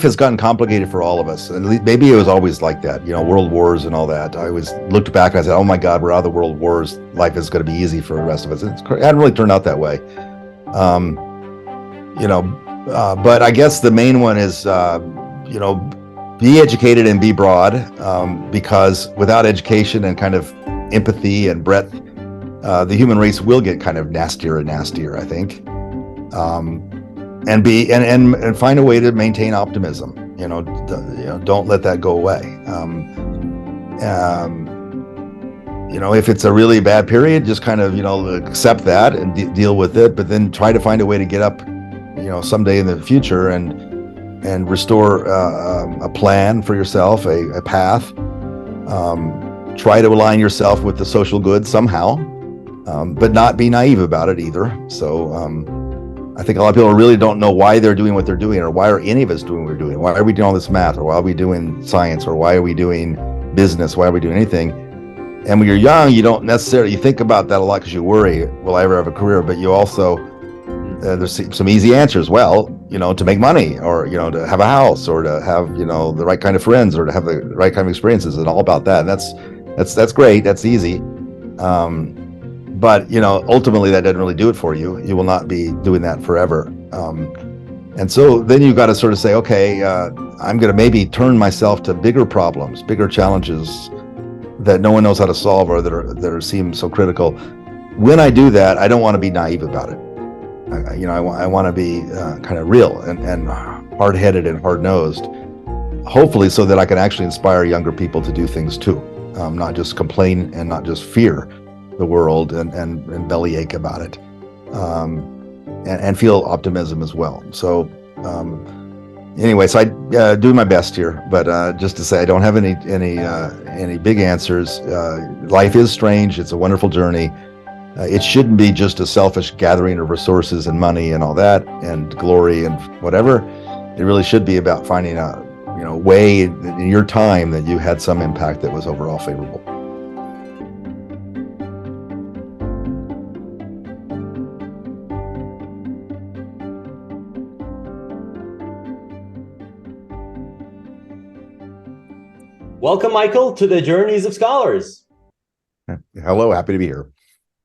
has gotten complicated for all of us, and maybe it was always like that. World wars and all that. I always looked back and I said, "Oh my God, we're out of the world wars. Life is going to be easy for the rest of us." It hadn't really turned out that way. Um, but I guess the main one is, be educated and be broad, because without education and kind of empathy and breadth, the human race will get kind of nastier and nastier, I think. And find a way to maintain optimism. Don't let that go away. If it's a really bad period, just kind of accept that and deal with it. But then try to find a way to get up, someday in the future and restore a plan for yourself, a path. Try to align yourself with the social good somehow, but not be naive about it either. So. I think a lot of people really don't know why they're doing what they're doing, or why are any of us doing what we're doing. Why are we doing all this math, or why are we doing science, or why are we doing business? Why are we doing anything? And when you're young, you don't necessarily, you think about that a lot because you worry, will I ever have a career? But you also, there's some easy answers. Well, to make money, or, to have a house, or to have, the right kind of friends, or to have the right kind of experiences, and all about that. And that's great. That's easy. But, ultimately that doesn't really do it for you. You will not be doing that forever. And so then you've got to sort of say, okay, I'm going to maybe turn myself to bigger problems, bigger challenges that no one knows how to solve, or that seem so critical. When I do that, I don't want to be naive about it. I want to be kind of real and hard-headed and hard-nosed, hopefully so that I can actually inspire younger people to do things too, not just complain and not just fear the world and bellyache about it, and feel optimism as well. So anyway, so I do my best here, but just to say, I don't have any big answers. Life is strange. It's a wonderful journey. It shouldn't be just a selfish gathering of resources and money and all that and glory and whatever. It really should be about finding a way in your time that you had some impact that was overall favorable. Welcome, Michael, to the Journeys of Scholars. Hello, happy to be here.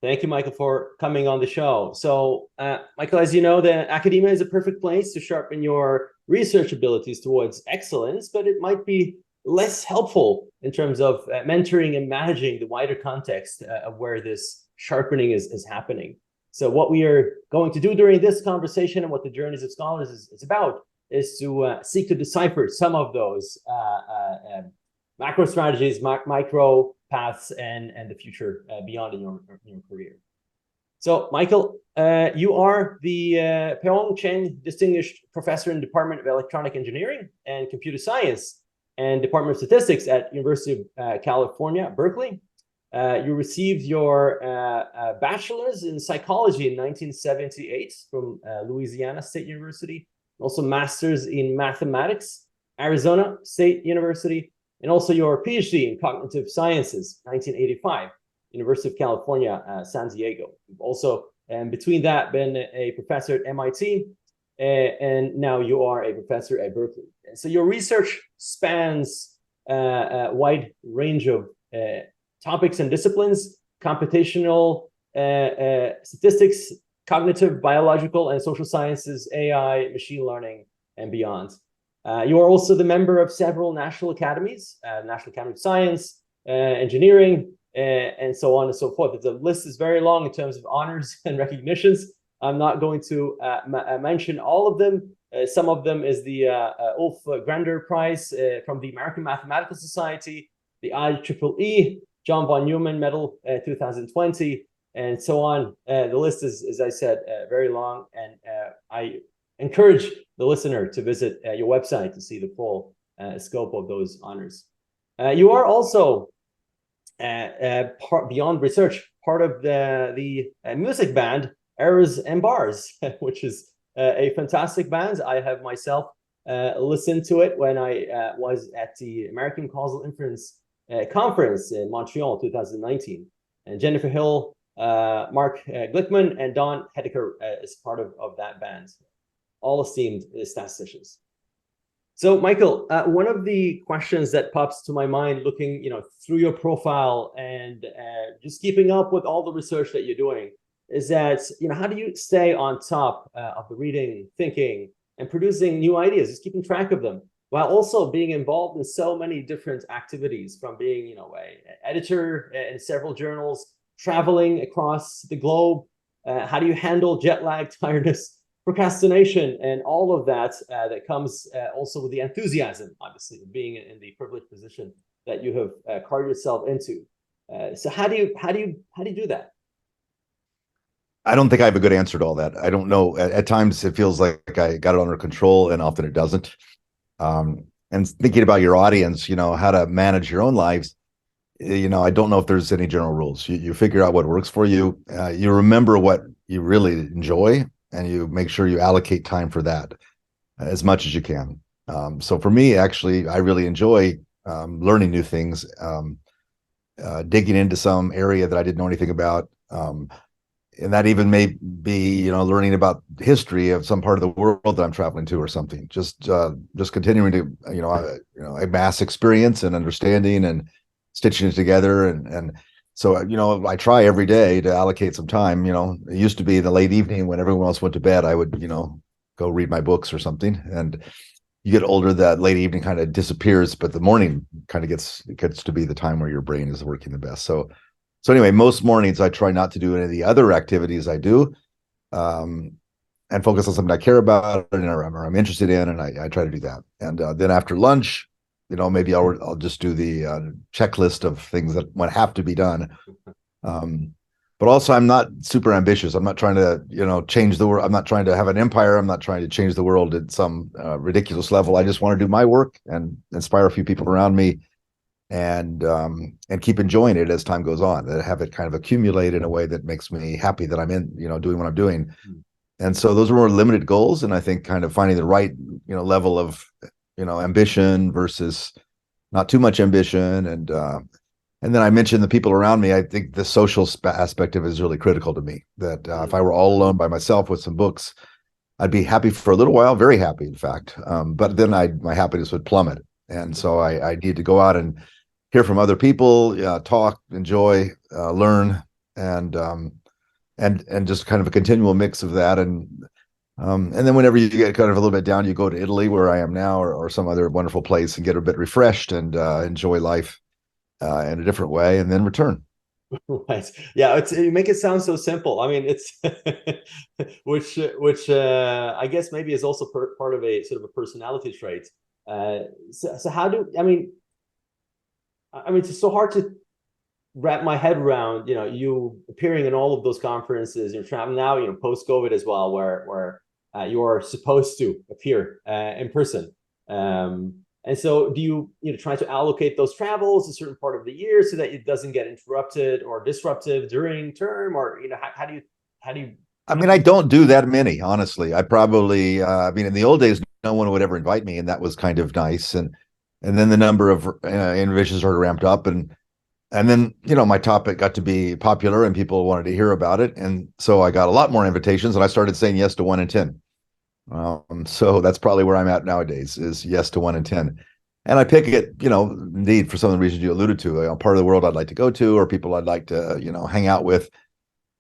Thank you, Michael, for coming on the show. So, Michael, as you know, the academia is a perfect place to sharpen your research abilities towards excellence, but it might be less helpful in terms of mentoring and managing the wider context of where this sharpening is happening. So what we are going to do during this conversation, and what the Journeys of Scholars is about, is to seek to decipher some of those macro strategies, micro paths, and the future beyond in your career. So, Michael, you are the Pehong Chen Distinguished Professor in the Department of Electronic Engineering and Computer Science and Department of Statistics at University of California, Berkeley. You received your bachelor's in psychology in 1978 from Louisiana State University, also master's in mathematics, Arizona State University, and also your PhD in cognitive sciences, 1985, University of California, San Diego. You've also, between that, been a professor at MIT, and now you are a professor at Berkeley. And so your research spans a wide range of topics and disciplines: computational statistics, cognitive, biological, and social sciences, AI, machine learning, and beyond. You are also the member of several national academies, National Academy of Science, Engineering, and so on and so forth. The list is very long in terms of honors and recognitions. I'm not going to mention all of them. Some of them is the Ulf Grander Prize from the American Mathematical Society, the IEEE John von Neumann Medal 2020, and so on. The list is, as I said, very long, and I encourage the listener to visit your website to see the full scope of those honors. You are also, beyond research, part of the music band Errors and Bars, which is a fantastic band. I have myself listened to it when I was at the American Causal Inference conference in Montreal 2019. And Jennifer Hill, Mark Glickman, and Don Hedeker is part of that band. All esteemed statisticians. So, Michael, one of the questions that pops to my mind, looking, through your profile and just keeping up with all the research that you're doing, is that, how do you stay on top of the reading, thinking, and producing new ideas, just keeping track of them, while also being involved in so many different activities, from being, an editor in several journals, traveling across the globe. How do you handle jet lag, tiredness, procrastination, and all of that that comes also with the enthusiasm, obviously, of being in the privileged position that you have carved yourself into. So how do you do that? I don't think I have a good answer to all that. I don't know. At times it feels like I got it under control, and often it doesn't. And thinking about your audience, how to manage your own lives, I don't know if there's any general rules. You figure out what works for you. You remember what you really enjoy, and you make sure you allocate time for that as much as you can. So for me, actually, I really enjoy learning new things, digging into some area that I didn't know anything about. And that even may be, learning about history of some part of the world that I'm traveling to or something. Just continuing to, amass experience and understanding and stitching it together. And so, I try every day to allocate some time. It used to be the late evening when everyone else went to bed, I would, go read my books or something. And you get older, that late evening kind of disappears, but the morning kind of gets to be the time where your brain is working the best. So anyway, most mornings I try not to do any of the other activities I do, and focus on something I care about or I'm interested in, and I try to do that. And then after lunch, maybe I'll just do the checklist of things that might have to be done. But also, I'm not super ambitious. I'm not trying to, change the world. I'm not trying to have an empire. I'm not trying to change the world at some ridiculous level. I just want to do my work and inspire a few people around me, and keep enjoying it as time goes on, and have it kind of accumulate in a way that makes me happy that I'm doing what I'm doing. And so those are more limited goals. And I think kind of finding the right, level of, ambition versus not too much ambition. And then I mentioned the people around me. I think the social aspect of it is really critical to me, that if I were all alone by myself with some books, I'd be happy for a little while, very happy, in fact. But then my happiness would plummet. And so I need to go out and hear from other people, talk, enjoy, learn, and just kind of a continual mix of that. And then whenever you get kind of a little bit down, you go to Italy, where I am now, or some other wonderful place, and get a bit refreshed and enjoy life in a different way, and then return. Right. Yeah, you make it sound so simple. I mean, it's which I guess maybe is also part of a sort of a personality trait. So how do I mean it's just so hard to wrap my head around, you appearing in all of those conferences, you're traveling now, post COVID as well, where you're supposed to appear in person. And so do you, try to allocate those travels a certain part of the year so that it doesn't get interrupted or disruptive during term, or, how do you? I mean, I don't do that many, honestly. I probably, in the old days, no one would ever invite me, and that was kind of nice. And then the number of invitations sort of ramped up, and then, my topic got to be popular and people wanted to hear about it. And so I got a lot more invitations, and I started saying yes to 1 in 10. So that's probably where I'm at nowadays, is yes to 1 in 10. And I pick it, indeed, for some of the reasons you alluded to, part of the world I'd like to go to, or people I'd like to, hang out with,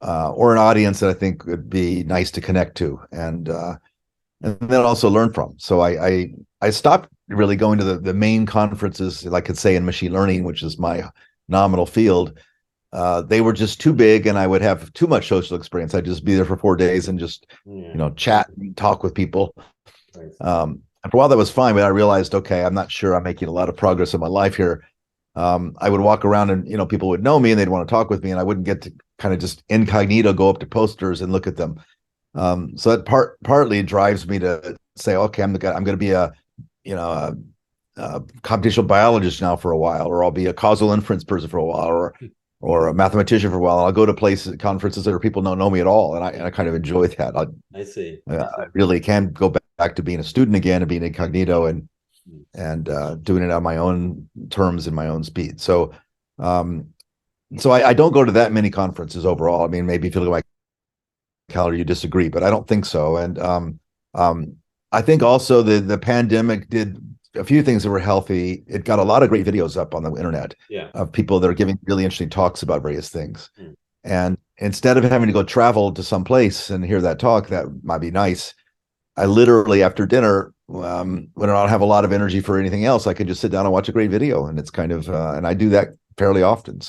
or an audience that I think would be nice to connect to, and then also learn from. So I stopped really going to the main conferences, like I could say in machine learning, which is my nominal field. They were just too big, and I would have too much social experience. I'd just be there for 4 days and just, chat and talk with people. And for a while that was fine, but I realized, okay, I'm not sure I'm making a lot of progress in my life here. I would walk around and, people would know me and they'd want to talk with me, and I wouldn't get to kind of just incognito go up to posters and look at them. So that partly drives me to say, okay, I'm going to be a computational biologist now for a while, or I'll be a causal inference person for a while, or a mathematician for a while. I'll go to conferences where people don't know me at all, and I kind of enjoy that. I see. I really can go back to being a student again and being incognito and doing it on my own terms and my own speed. So I don't go to that many conferences overall. I mean, maybe if you look at my calendar, you disagree, but I don't think so. And I think also the pandemic did a few things that were healthy. It got a lot of great videos up on the internet Yeah. of people that are giving really interesting talks about various things. Mm. And instead of having to go travel to some place and hear that talk, that might be nice. I literally after dinner, when I don't have a lot of energy for anything else, I can just sit down and watch a great video, and it's kind of, and I do that fairly often.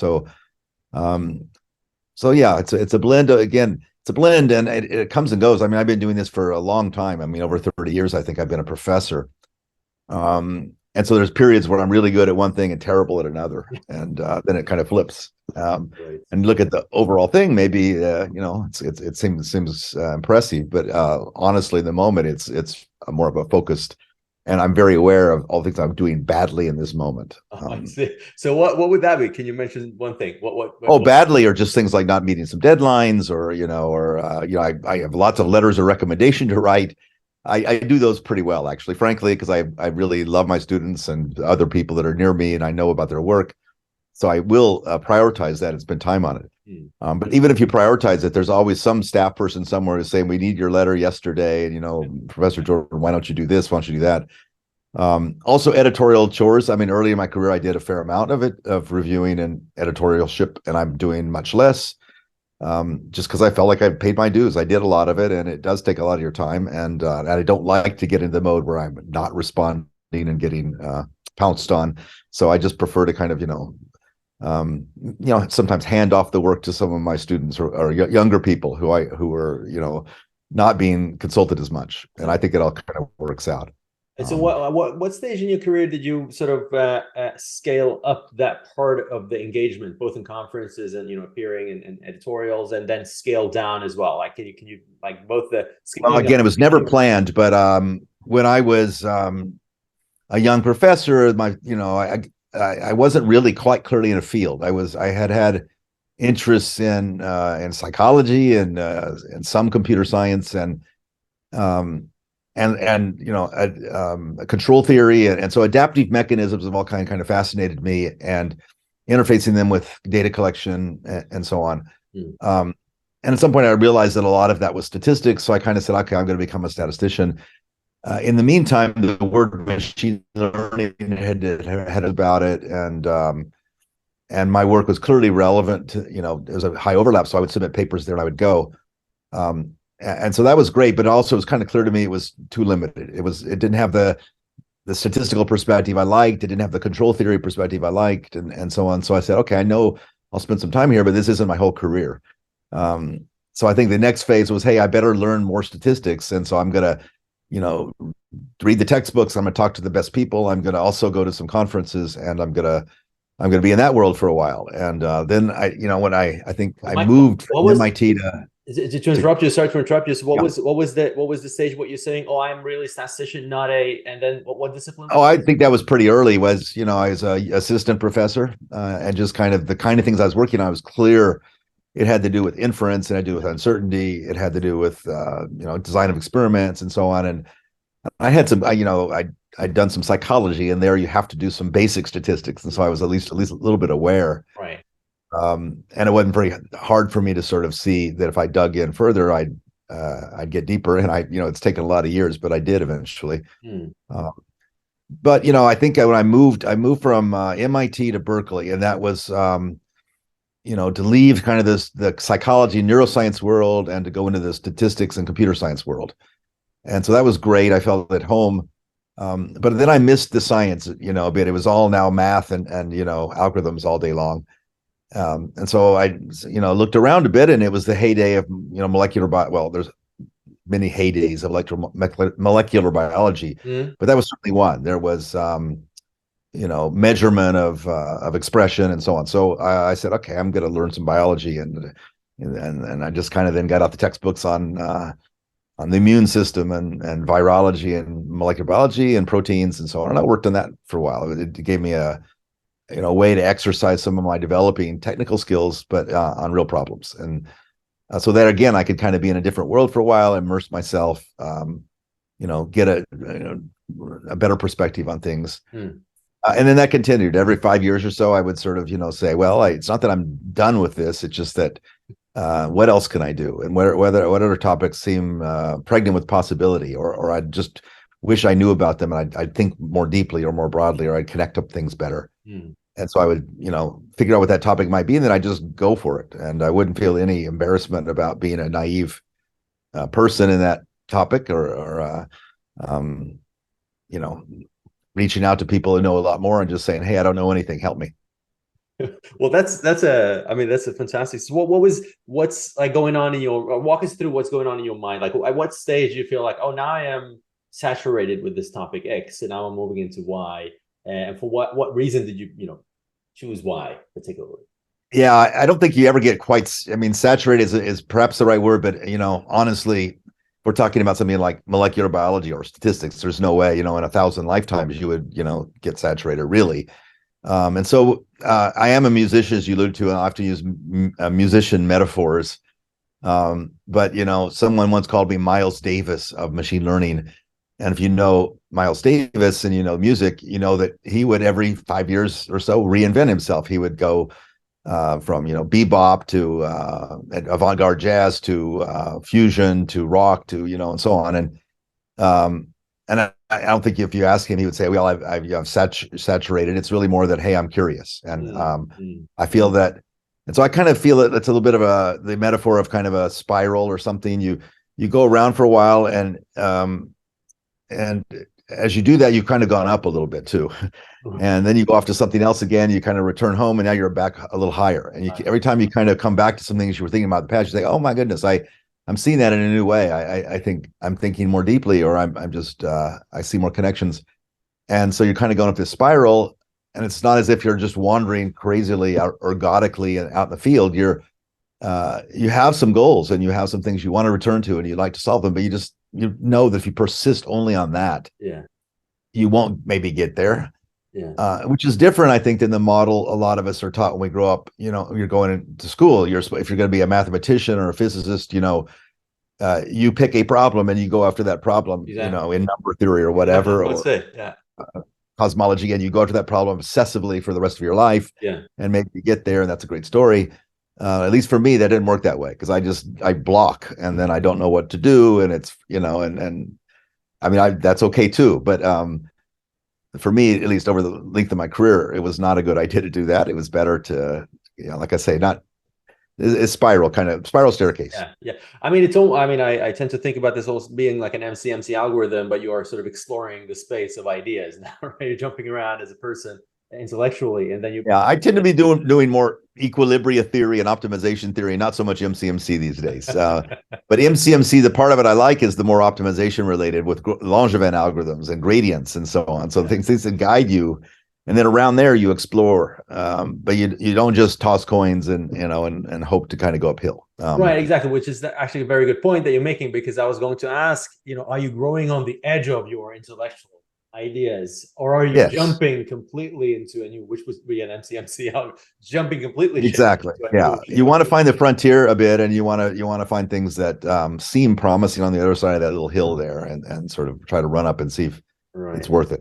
Um, so yeah, it's a blend. Again, it's a blend, and it comes and goes. I mean, I've been doing this for a long time. I mean, over 30 years, I think I've been a professor. And so there's periods where I'm really good at one thing and terrible at another, and then it kind of flips. Right. And look at the overall thing, maybe it seems impressive, but honestly, in the moment, it's more of a focused, and I'm very aware of all the things I'm doing badly in this moment. I see. So what would that be? Can you mention one thing? What Badly, or just things like not meeting some deadlines, or I have lots of letters of recommendation to write. I do those pretty well, actually, frankly, because I really love my students and other people that are near me, and I know about their work. So I will prioritize that and spend time on it. But even if you prioritize it, there's always some staff person somewhere who's saying, we need your letter yesterday. And, Professor Jordan, why don't you do this? Why don't you do that? Also editorial chores. I mean, early in my career, I did a fair amount of it, of reviewing and editorialship, and I'm doing much less. Just because I felt like I paid my dues. I did a lot of it, and it does take a lot of your time. And I don't like to get into the mode where I'm not responding and getting pounced on. So I just prefer to kind of, sometimes hand off the work to some of my students or younger people who are, not being consulted as much. And I think it all kind of works out. And so what stage in your career did you sort of scale up that part of the engagement, both in conferences and appearing in editorials, and then scale down as well? Like can you like both the well, again, it was never planned, but when I was a young professor, I wasn't really quite clearly in a field. I had interests in psychology and some computer science and control theory, and so adaptive mechanisms of all kind of fascinated me, and interfacing them with data collection and so on. And at some point I realized that a lot of that was statistics, so I kind of said, okay, I'm going to become a statistician. In the meantime, the word machine learning had about it, and my work was clearly relevant to, there was a high overlap, so I would submit papers there and I would go. And so that was great, but also it was kind of clear to me it was too limited. It didn't have the statistical perspective I liked. It didn't have the control theory perspective I liked, and so on. So I said, okay, I know I'll spend some time here, but this isn't my whole career. So I think the next phase was, hey, I better learn more statistics. And so I'm going to, read the textbooks. I'm going to talk to the best people. I'm going to also go to some conferences, and I'm going to be in that world for a while. And then when I think I moved from MIT to. To interrupt you, sorry to interrupt you. So what was the stage? What you're saying? Oh, I'm really statistician, not a. And then what discipline? Oh, I think that was pretty early. I was a assistant professor, and just kind of the kind of things I was working on was clear. It had to do with inference, and it had to do with uncertainty. It had to do with design of experiments and so on. And I had some, I'd done some psychology, and there you have to do some basic statistics, and so I was at least a little bit aware. Right. And it wasn't very hard for me to sort of see that if I dug in further, I'd get deeper. And it's taken a lot of years, but I did eventually. But I think when I moved from MIT to Berkeley, and that was to leave kind of the psychology, neuroscience world, and to go into the statistics and computer science world. And so that was great. I felt at home. But then I missed the science, a bit. It was all now math and algorithms all day long. And so I, looked around a bit, and it was the heyday of, molecular well, there's many heydays of molecular biology, but that was certainly one. There was, measurement of expression and so on. So I said, okay, I'm going to learn some biology, and I just kind of then got out the textbooks on the immune system and virology and molecular biology and proteins and so on. And I worked on that for a while. It gave me a way to exercise some of my developing technical skills, but on real problems. And so that, again, I could kind of be in a different world for a while, immerse myself, get a better perspective on things. And then that continued. Every 5 years or so, I would sort of, say, well, it's not that I'm done with this. It's just that what else can I do? And what other topics seem pregnant with possibility, or I'd just wish I knew about them, and I'd think more deeply or more broadly, or I'd connect up things better. And so I would, figure out what that topic might be, and then I just go for it. And I wouldn't feel any embarrassment about being a naive person in that topic, or reaching out to people who know a lot more and just saying, "Hey, I don't know anything. Help me." Well, that's a fantastic. So what's like going on in your, walk us through what's going on in your mind. Like at what stage do you feel like, oh, now I am saturated with this topic X, and now I'm moving into Y. And for what reason did you choose Y particularly? Yeah, I don't think you ever get quite. I mean, saturated is perhaps the right word, but honestly, we're talking about something like molecular biology or statistics. There's no way, in 1,000 lifetimes you would, get saturated, really. And so I am a musician, as you alluded to, and I have to use musician metaphors. But someone once called me Miles Davis of machine learning. And if you know Miles Davis and music, that he would every 5 years or so reinvent himself. He would go from bebop to avant-garde jazz to fusion to rock to and so on. And I don't think if you ask him, he would say, "Well, I've saturated." It's really more that, hey, I'm curious, and I feel that, and so I kind of feel that it's a little bit of the metaphor of kind of a spiral or something. You go around for a while, and as you do that, you've kind of gone up a little bit too, and then you go off to something else again. You kind of return home, and now you're back a little higher. And every time you kind of come back to some things you were thinking about in the past, you say, "Oh my goodness, I'm seeing that in a new way. I think I'm thinking more deeply, or I'm just I see more connections." And so you're kind of going up this spiral, and it's not as if you're just wandering crazily or ergodically out in the field. You have some goals and you have some things you want to return to, and you like to solve them, but you know that if you persist only on that, you won't maybe get there. Which is different, I think, than the model a lot of us are taught when we grow up. You're going into school. If you're going to be a mathematicien or a physicist, you pick a problem and you go after that problem. Exactly. In number theory or whatever, let's say, cosmology, and you go after that problem obsessively for the rest of your life. And maybe you get there, and that's a great story. At least for me, that didn't work that way, because I block, and then I don't know what to do, and it's and I mean that's okay too, but for me, at least over the length of my career, it was not a good idea to do that. It was better to, like I say, it's spiral staircase. Yeah. I mean, I tend to think about this also being like an MC algorithm, but you are sort of exploring the space of ideas now, right? You're jumping around as a person intellectually, and then I tend to be doing more equilibria theory and optimization theory, not so much MCMC these days. But MCMC, the part of it I like is the more optimization related with Langevin algorithms and gradients and so on. So things that guide you, and then around there you explore. But you don't just toss coins and hope to kind of go uphill. Right, exactly. Which is actually a very good point that you're making, because I was going to ask, are you growing on the edge of your intellectual ideas, or are you jumping completely into a new, which would be an MCMC, jumping completely? Exactly. You want to find the frontier a bit, and you want to find things that seem promising on the other side of that little hill there, and sort of try to run up and see if it's worth it.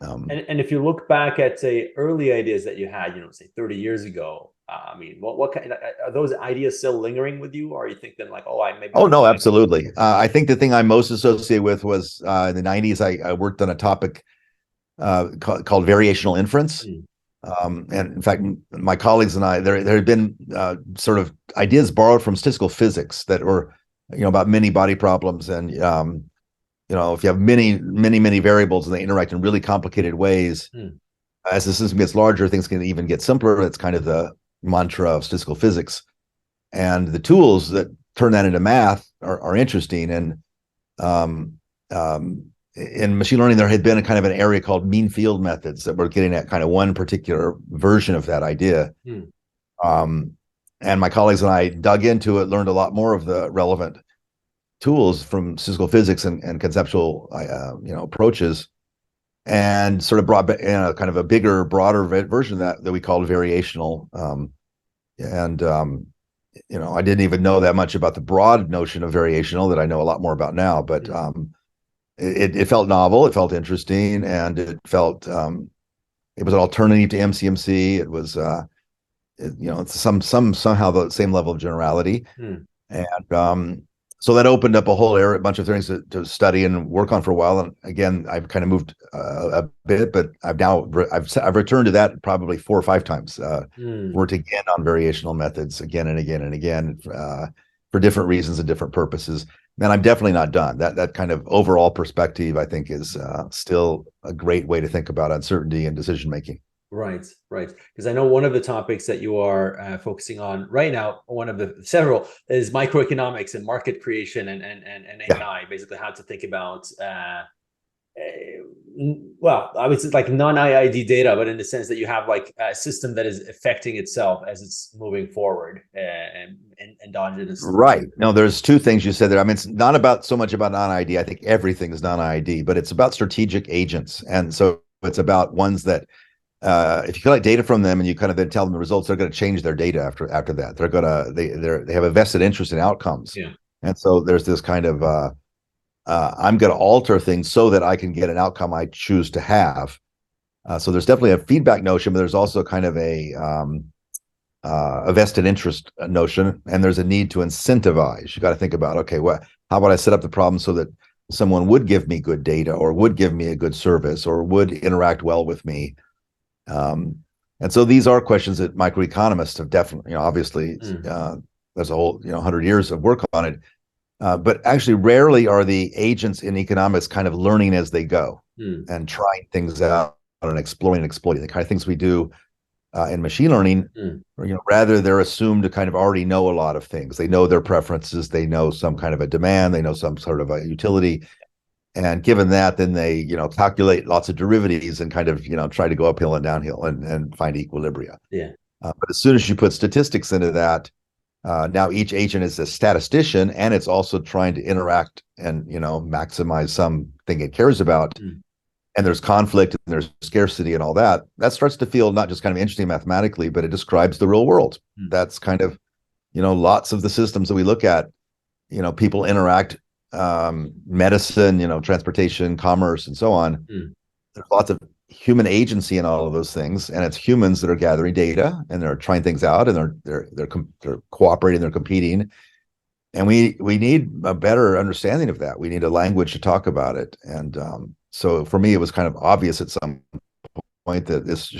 And if you look back at, say, early ideas that you had, say 30 years ago, I mean, what kind are those ideas still lingering with you, or are you thinking like, oh no, absolutely. I think the thing I'm most associated with was in the 90s. I worked on a topic called variational inference. And in fact, my colleagues and I, there had been sort of ideas borrowed from statistical physics that were, about many body problems, and if you have many variables and they interact in really complicated ways, as the system gets larger, things can even get simpler. That's kind of the mantra of statistical physics, and the tools that turn that into math are interesting. And in machine learning, there had been a kind of an area called mean field methods that were getting at kind of one particular version of that idea. And my colleagues and I dug into it, learned a lot more of the relevant tools from statistical physics and conceptual approaches, and sort of brought kind of a bigger, broader version of that we called variational. I didn't even know that much about the broad notion of variational that I know a lot more about now, but it felt novel, it felt interesting, and it felt it was an alternative to MCMC. It was it's somehow the same level of generality. And so that opened up a whole area, a bunch of things to study and work on for a while. And again, I've kind of moved a bit, but I've returned to that probably 4 or 5 times. Worked again on variational methods again and again and again for different reasons and different purposes. And I'm definitely not done. That kind of overall perspective, I think, is still a great way to think about uncertainty and decision making. Right, right. Because I know one of the topics that you are focusing on right now, one of the several, is microeconomics and market creation and AI, basically how to think about, well, I would say like non-IID data, but in the sense that you have like a system that is affecting itself as it's moving forward and endogenous. Right. No, there's 2 things you said there. I mean, it's not about so much about non-ID. I think everything is non-ID, but it's about strategic agents. And so it's about ones that if you collect data from them and you kind of then tell them the results, they're going to change their data after that. They're going to they have a vested interest in outcomes. Yeah. And so there's this kind of I'm going to alter things so that I can get an outcome I choose to have. So there's definitely a feedback notion, but there's also kind of a vested interest notion, and there's a need to incentivize. You got to think about, okay, how about I set up the problem so that someone would give me good data or would give me a good service or would interact well with me. And so these are questions that microeconomists have definitely, obviously, there's a whole, 100 years of work on it. But actually, rarely are the agents in economics kind of learning as they go and trying things out and exploring and exploiting the kind of things we do in machine learning. Rather, they're assumed to kind of already know a lot of things. They know their preferences. They know some kind of a demand. They know some sort of a utility. And given that, then they, calculate lots of derivatives and kind of, try to go uphill and downhill and find equilibria. Yeah. But as soon as you put statistics into that, now each agent is a statistician, and it's also trying to interact and, maximize something it cares about. And there's conflict and there's scarcity and all that. That starts to feel not just kind of interesting mathematically, but it describes the real world. That's kind of, lots of the systems that we look at, people interact, medicine, transportation, commerce, and so on. There's lots of human agency in all of those things, and it's humans that are gathering data and they're trying things out and they're cooperating, they're competing, and we need a better understanding of that. We need a language to talk about it, and so for me, it was kind of obvious at some point that this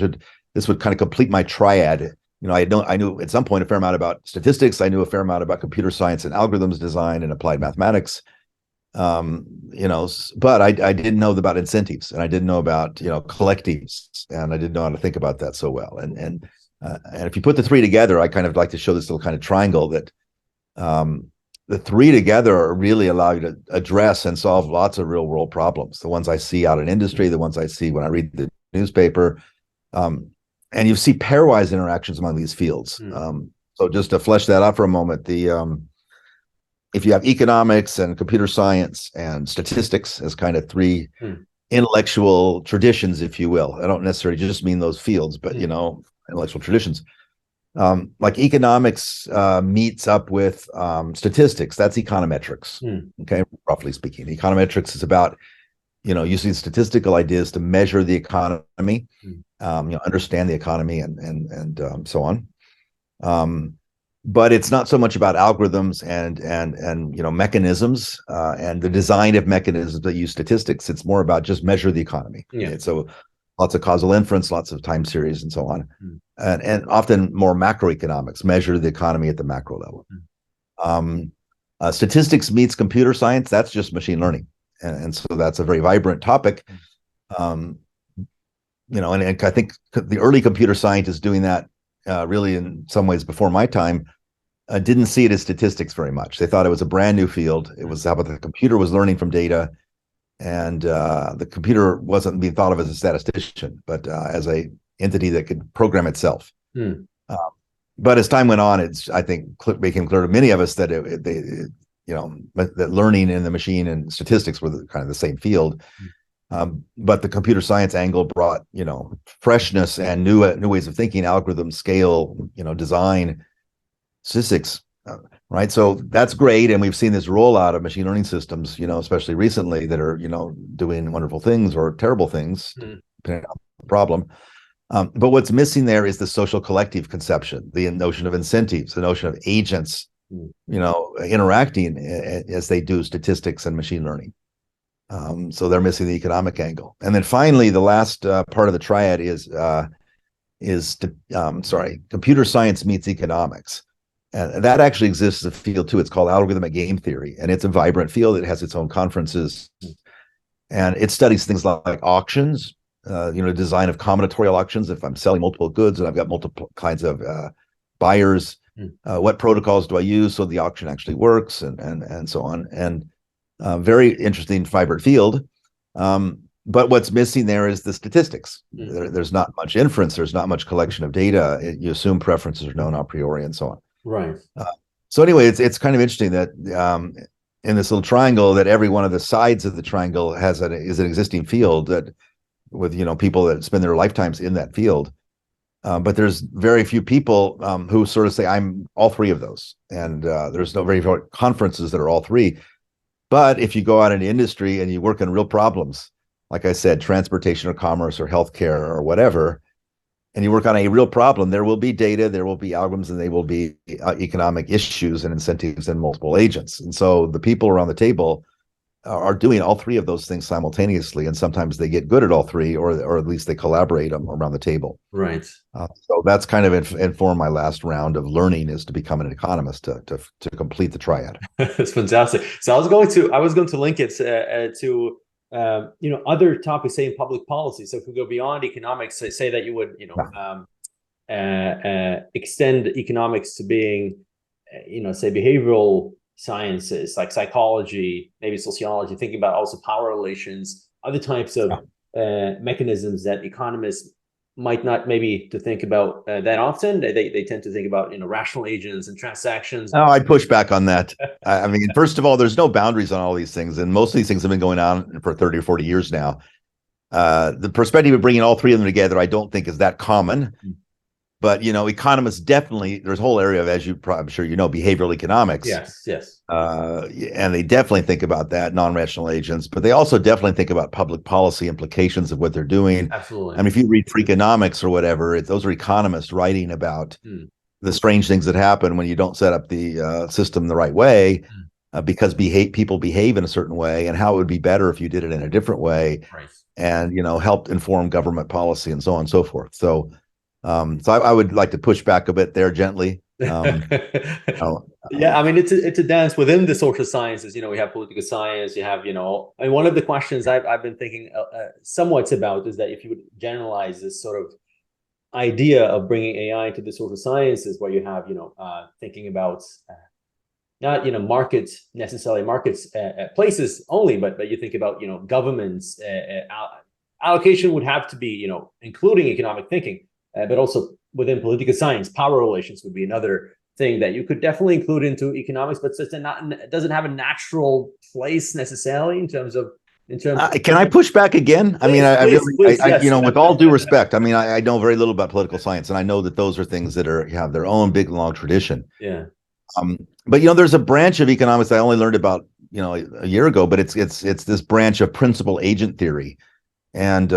would kind of complete my triad. I knew at some point a fair amount about statistics. I knew a fair amount about computer science and algorithms design and applied mathematics. But I didn't know about incentives, and I didn't know about collectives, and I didn't know how to think about that so well. And if you put the 3 together, I kind of like to show this little kind of triangle that the 3 together really allow you to address and solve lots of real world problems. The ones I see out in industry, the ones I see when I read the newspaper, and you see pairwise interactions among these fields. So just to flesh that out for a moment, if you have economics and computer science and statistics as kind of 3 intellectual traditions, if you will, I don't necessarily just mean those fields, but intellectual traditions. Like economics meets up with statistics. That's econometrics. Okay, roughly speaking, econometrics is about using statistical ideas to measure the economy, understand the economy, and so on. But it's not so much about algorithms and mechanisms and the design of mechanisms that use statistics. It's more about just measure the economy. Yeah. So lots of causal inference, lots of time series, and so on, and often more macroeconomics, measure the economy at the macro level. Statistics meets computer science. That's just machine learning, and so that's a very vibrant topic. And I think the early computer scientists doing that really in some ways before my time didn't see it as statistics very much. They thought it was a brand new field. It was how about the computer was learning from data, and the computer wasn't being thought of as a statistician, but as a entity that could program itself. But as time went on, I think became clear to many of us that that learning in the machine and statistics were kind of the same field. But the computer science angle brought, freshness and new ways of thinking, algorithm, scale, design, statistics, right? So that's great, and we've seen this rollout of machine learning systems, especially recently, that are, doing wonderful things or terrible things, depending on the problem. But what's missing there is the social collective conception, the notion of incentives, the notion of agents interacting as they do statistics and machine learning. So they're missing the economic angle. And then finally, the last part of the triad is computer science meets economics. And that actually exists as a field too. It's called algorithmic game theory, and it's a vibrant field. It has its own conferences, and it studies things like auctions, design of combinatorial auctions. If I'm selling multiple goods and I've got multiple kinds of buyers, what protocols do I use so the auction actually works, and so on. And very interesting, vibrant field. But what's missing there is the statistics. There's not much inference. There's not much collection of data. You assume preferences are known a priori and so on. Right. So anyway, it's kind of interesting that in this little triangle, that every one of the sides of the triangle is an existing field that with people that spend their lifetimes in that field. But there's very few people who sort of say I'm all three of those, and there's no very few conferences that are all three. But if you go out into industry and you work on real problems, like I said, transportation or commerce or healthcare or whatever, and you work on a real problem, there will be data, there will be algorithms, and they will be economic issues and incentives and multiple agents. And so the people around the table are doing all three of those things simultaneously, and sometimes they get good at all three, or at least they collaborate around the table. Right. So that's kind of informed my last round of learning, is to become an economist to complete the triad. That's fantastic. So I was going to link it to other topics, say in public policy. So if we go beyond economics, say that you would extend economics to being say behavioral sciences like psychology, maybe sociology, thinking about also power relations, other types of mechanisms that economists might not maybe to think about that often. They tend to think about rational agents and transactions. Oh, I'd push back on that. I mean, first of all, there's no boundaries on all these things, and most of these things have been going on for 30 or 40 years now. The perspective of bringing all three of them together, I don't think is that common. But economists definitely, there's a whole area of, as I'm sure behavioral economics. Yes. And they definitely think about that, non-rational agents, but they also definitely think about public policy implications of what they're doing. Absolutely. I mean, if you read Freakonomics or whatever, those are economists writing about the strange things that happen when you don't set up the system the right way, because people behave in a certain way, and how it would be better if you did it in a different way, right. And helped inform government policy and so on and so forth. So I would like to push back a bit there gently. Yeah, I mean, it's a dance within the social sciences. We have political science. You have, and one of the questions I've been thinking somewhat about is that if you would generalize this sort of idea of bringing AI into the social sciences, where you have, thinking about not markets necessarily, places only, but you think about governments, allocation would have to be including economic thinking. But also within political science, power relations would be another thing that you could definitely include into economics, but it doesn't have a natural place necessarily in terms of. Can I push back again? Please, I mean, please, yes. With all due respect, I mean, I know very little about political science, and I know that those are things that have their own big long tradition. Yeah. But there's a branch of economics I only learned about a year ago, but it's this branch of principal agent theory. And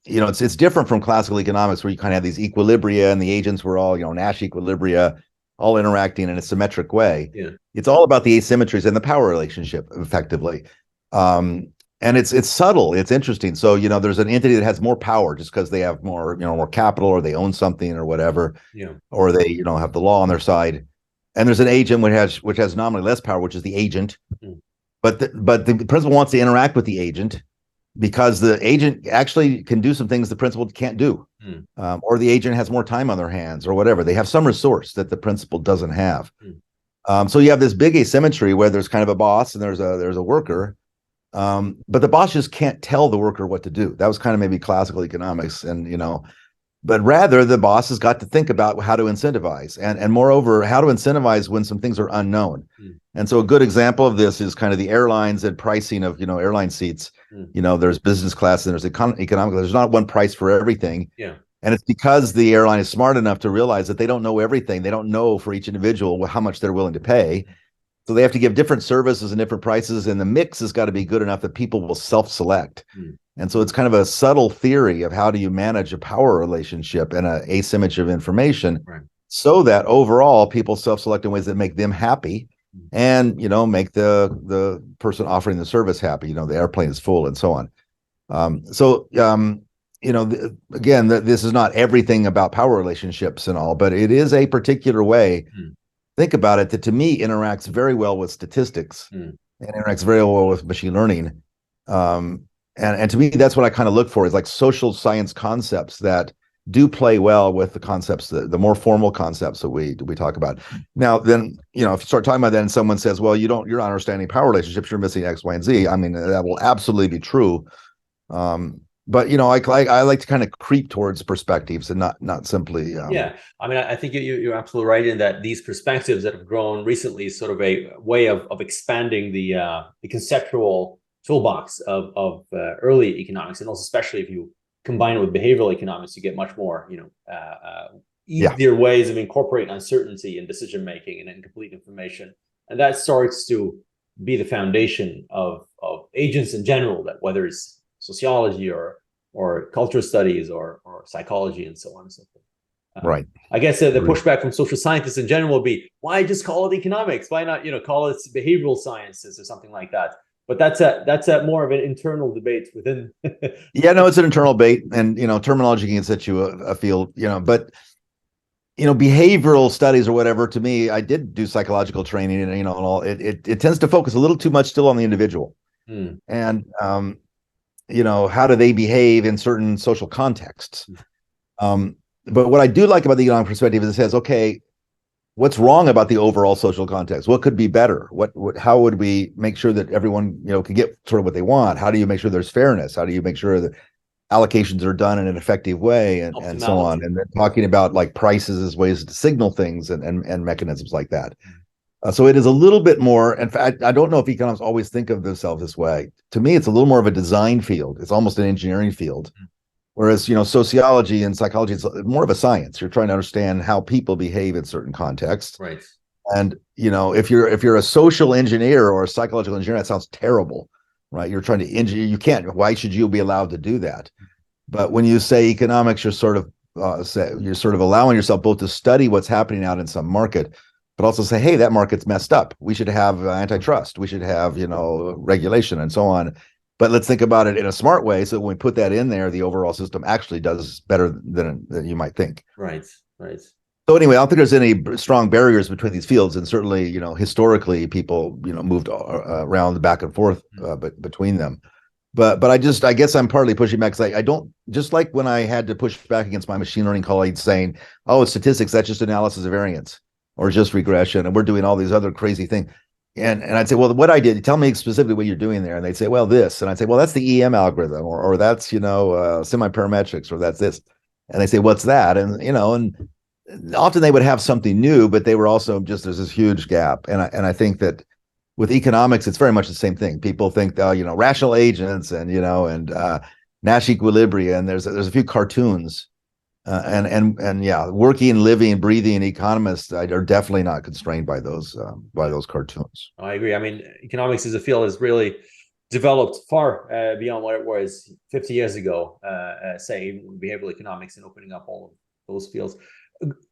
it's different from classical economics, where you kind of have these equilibria, and the agents were all Nash equilibria, all interacting in a symmetric way. Yeah. It's all about the asymmetries and the power relationship, effectively. And it's subtle. It's interesting. So there's an entity that has more power just because they have more more capital, or they own something or whatever. Yeah. Or they have the law on their side. And there's an agent which has nominally less power, which is the agent. But the principal wants to interact with the agent, because the agent actually can do some things the principal can't do, or the agent has more time on their hands, or whatever. They have some resource that the principal doesn't have. So you have this big asymmetry where there's kind of a boss and there's a worker, but the boss just can't tell the worker what to do. That was kind of maybe classical economics, and but rather the boss has got to think about how to incentivize, and moreover, how to incentivize when some things are unknown. And so a good example of this is kind of the airlines and pricing of airline seats. There's business class and there's economic. There's not one price for everything. Yeah. And it's because the airline is smart enough to realize that they don't know everything. They don't know for each individual how much they're willing to pay. So they have to give different services and different prices, and the mix has got to be good enough that people will self-select. And so it's kind of a subtle theory of how do you manage a power relationship and an asymmetry of information, so that overall people self-select in ways that make them happy, and make the person offering the service happy. The airplane is full and so on. Again, this is not everything about power relationships and all, but it is a particular way. Think about it, that to me interacts very well with statistics and interacts very well with machine learning. And to me, that's what I kind of look for, is like social science concepts that do play well with the concepts, the more formal concepts that we talk about. Now, then, if you start talking about that and someone says, well, you're not understanding power relationships, you're missing X, Y, and Z. I mean, that will absolutely be true. But I like to kind of creep towards perspectives and not simply. Yeah, I mean, I think you're absolutely right in that these perspectives that have grown recently is sort of a way of expanding the conceptual toolbox of early economics, and also especially if you combine it with behavioral economics, you get much more easier ways of incorporating uncertainty in decision making and incomplete information, and that starts to be the foundation of agents in general, that whether it's sociology or cultural studies or psychology and so on and so forth. Right. I guess the pushback from social scientists in general would be, why just call it economics? Why not call it behavioral sciences or something like that? But that's a more of an internal debate within. Yeah, no, it's an internal debate, and terminology can set you afield. But behavioral studies or whatever. To me, I did do psychological training, and and all. It tends to focus a little too much still on the individual, and how do they behave in certain social contexts. But what I do like about the economic perspective is it says, okay, what's wrong about the overall social context? What could be better? How would we make sure that everyone, can get sort of what they want? How do you make sure there's fairness? How do you make sure that allocations are done in an effective way, and so on? And then talking about like prices as ways to signal things and mechanisms like that. So it is a little bit more, in fact, I don't know if economists always think of themselves this way. To me, it's a little more of a design field. It's almost an engineering field. Whereas, sociology and psychology, it's more of a science. You're trying to understand how people behave in certain contexts. Right. And, if you're a social engineer or a psychological engineer, that sounds terrible, right? You're trying to engineer, you can't, why should you be allowed to do that? But when you say economics, you're sort of allowing yourself both to study what's happening out in some market, but also say, hey, that market's messed up. We should have antitrust. We should have, regulation and so on. But let's think about it in a smart way. So when we put that in there, the overall system actually does better than you might think. Right, right. So anyway, I don't think there's any strong barriers between these fields. And certainly, historically, people, moved around back and forth between them. But I guess I'm partly pushing back because I don't, just like when I had to push back against my machine learning colleagues saying, oh, it's statistics, that's just analysis of variance or just regression, and we're doing all these other crazy things. And I'd say, well, what I did, tell me specifically what you're doing there. And they'd say, well, this. And I'd say, well, that's the EM algorithm, or that's, semi-parametrics, or that's this. And they say, what's that? And, and often they would have something new, but they were also there's this huge gap. And I think that with economics, it's very much the same thing. People think, rational agents and Nash equilibria. And there's a few cartoons. Working, living, breathing economists are definitely not constrained by those cartoons. I agree. I mean, economics as a field has really developed far beyond what it was 50 years ago, say behavioral economics, and opening up all of those fields.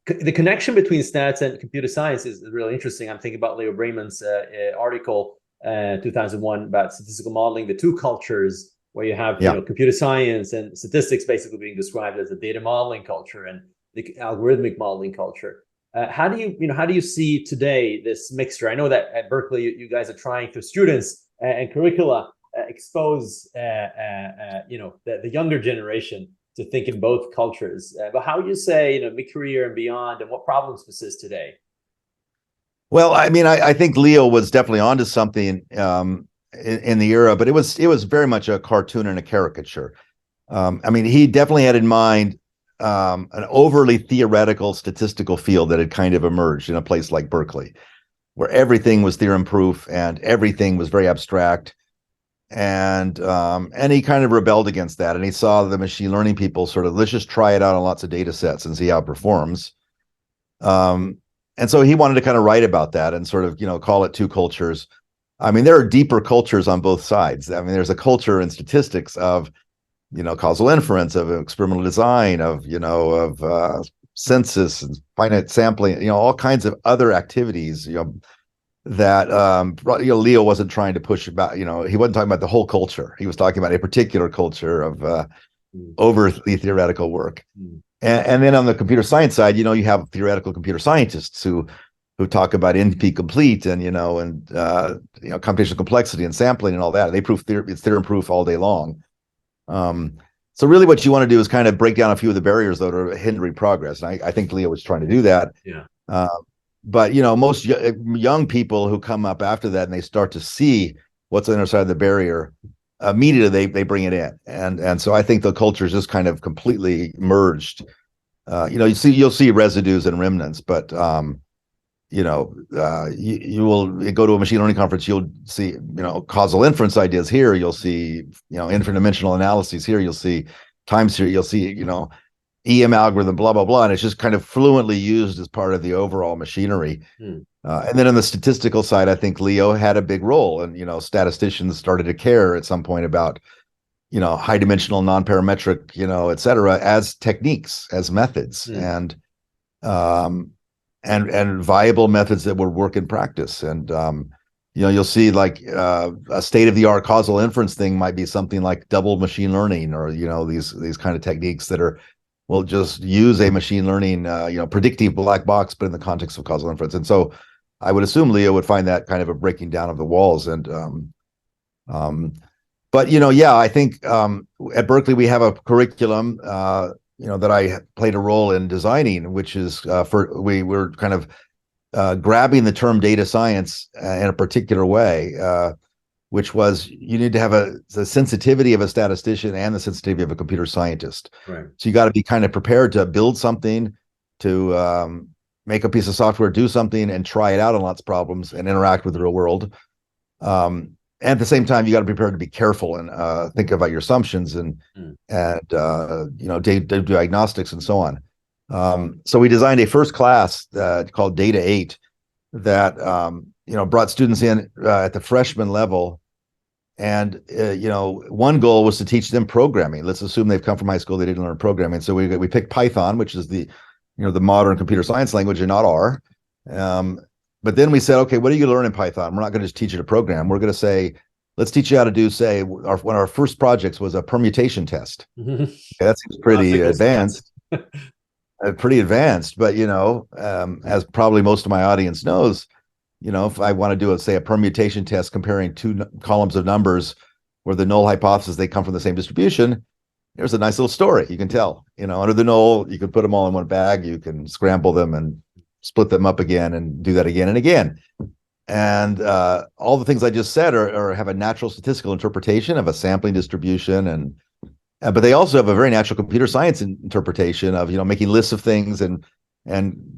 The connection between stats and computer science is really interesting. I'm thinking about Leo Brayman's article 2001 about statistical modeling, the two cultures, where you have computer science and statistics basically being described as a data modeling culture and the algorithmic modeling culture. How do you see today this mixture? I know that at Berkeley you guys are trying through students and curricula expose the younger generation to think in both cultures. But how would you say mid-career and beyond, and what problems persist today? Well, I mean, I think Leo was definitely onto something. In the era, but it was very much a cartoon and a caricature. I mean, he definitely had in mind an overly theoretical statistical field that had kind of emerged in a place like Berkeley, where everything was theorem proof and everything was very abstract. And he kind of rebelled against that. And he saw the machine learning people sort of, let's just try it out on lots of data sets and see how it performs. And so he wanted to kind of write about that and sort of, call it two cultures. I mean, there are deeper cultures on both sides. I mean, there's a culture in statistics of, causal inference, of experimental design, of census and finite sampling, all kinds of other activities, that Leo wasn't trying to push about, he wasn't talking about the whole culture. He was talking about a particular culture of over the theoretical work. And then on the computer science side, you have theoretical computer scientists who talk about NP complete and computational complexity and sampling and all that. They prove it's theorem proof all day long. So really what you want to do is kind of break down a few of the barriers that are hindering progress. And I think Leo was trying to do that. Yeah. But most young people who come up after that and they start to see what's on the other side of the barrier, immediately they bring it in. And so I think the culture is just kind of completely merged. You'll see residues and remnants, but you will go to a machine learning conference, you'll see, causal inference ideas here, you'll see, infinite dimensional analyses here, you'll see time series, you'll see, EM algorithm, blah, blah, blah. And it's just kind of fluently used as part of the overall machinery. And then on the statistical side, I think Leo had a big role, and, statisticians started to care at some point about, high dimensional, non-parametric, et cetera, as techniques, as methods, and viable methods that would work in practice. And, you'll see like a state-of-the-art causal inference thing might be something like double machine learning, or, these kind of techniques that will just use a machine learning, predictive black box, but in the context of causal inference. And so I would assume Leo would find that kind of a breaking down of the walls. And, but, I think at Berkeley, we have a curriculum, that I played a role in designing, which is we were kind of grabbing the term data science in a particular way, which was you need to have the sensitivity of a statistician and the sensitivity of a computer scientist. Right. So you got to be kind of prepared to build something, to make a piece of software, do something, and try it out on lots of problems and interact with the real world. And at the same time, you got to be prepared to be careful and think about your assumptions and do diagnostics and so on. So we designed a first class called Data 8 that brought students in at the freshman level. And one goal was to teach them programming. Let's assume they've come from high school, they didn't learn programming. So we picked Python, which is the modern computer science language, and not R. But then we said, okay, what are you going to learn in Python? We're not going to just teach you to program. We're going to say, let's teach you how to do, say, one of our first projects was a permutation test. Okay, that seems pretty advanced. Pretty advanced, but as probably most of my audience knows, if I want to do a permutation test comparing two columns of numbers where the null hypothesis, they come from the same distribution, there's a nice little story you can tell. Under the null, you can put them all in one bag, you can scramble them and split them up again and do that again and again. And all the things I just said have a natural statistical interpretation of a sampling distribution, but they also have a very natural computer science interpretation of making lists of things and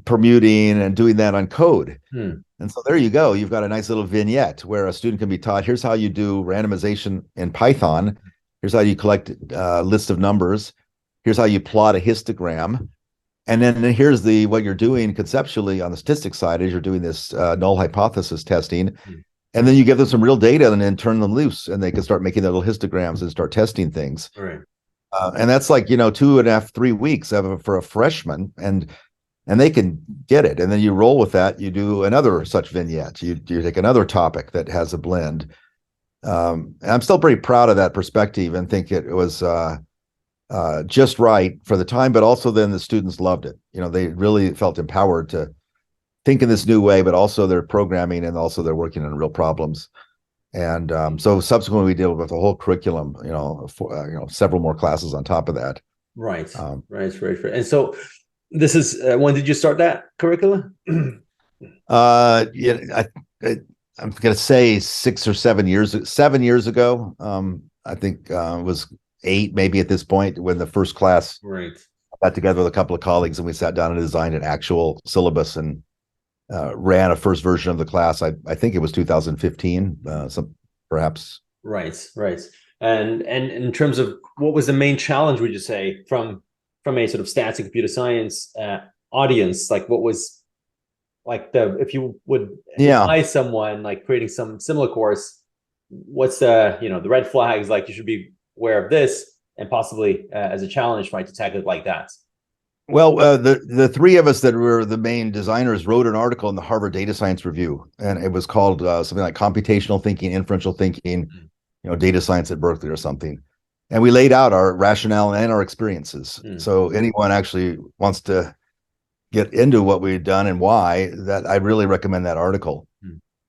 permuting and doing that on code. And so there you go. You've got a nice little vignette where a student can be taught, here's how you do randomization in Python. Here's how you collect a list of numbers. Here's how you plot a histogram. And then here's what you're doing conceptually on the statistics side is you're doing this null hypothesis testing. And then you give them some real data and then turn them loose, and they can start making their little histograms and start testing things. Right. And that's like, 2.5, 3 weeks for a freshman, and they can get it. And then you roll with that. You do another such vignette. You take another topic that has a blend. And I'm still pretty proud of that perspective and think it was just right for the time, but also then the students loved it. They really felt empowered to think in this new way, but also they're programming and also they're working on real problems. And so subsequently we did with the whole curriculum, several more classes on top of that. Right. Right. And so this is, when did you start that curriculum? I'm going to say 6 or 7 years, 7 years ago. I think it was 8 maybe at this point when the first class got together with a couple of colleagues and we sat down and designed an actual syllabus and ran a first version of the class. I think it was 2015, perhaps. Right. And in terms of what was the main challenge, would you say, from a sort of stats and computer science audience? Like, what was like if you would advise someone like creating some similar course, what's the red flags, like you should be aware of this, and possibly as a challenge try to tackle it like that? Well, the three of us that were the main designers wrote an article in the Harvard Data Science Review, and it was called something like computational thinking, inferential thinking, data science at Berkeley or something. And we laid out our rationale and our experiences. So anyone actually wants to get into what we've done and why, that I really recommend that article.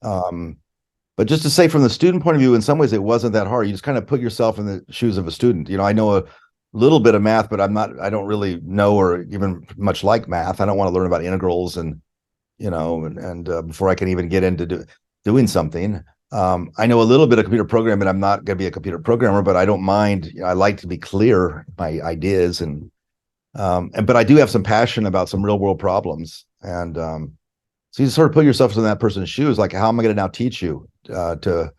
But just to say, from the student point of view, in some ways it wasn't that hard. You just kind of put yourself in the shoes of a student. I know a little bit of math, but I don't really know or even much like math. I don't want to learn about integrals and before I can even get into doing something. I know a little bit of computer programming. I'm not going to be a computer programmer, but I don't mind. I like to be clear my ideas, but I do have some passion about some real world problems. And so you sort of put yourself in that person's shoes. Like, how am I going to now teach you to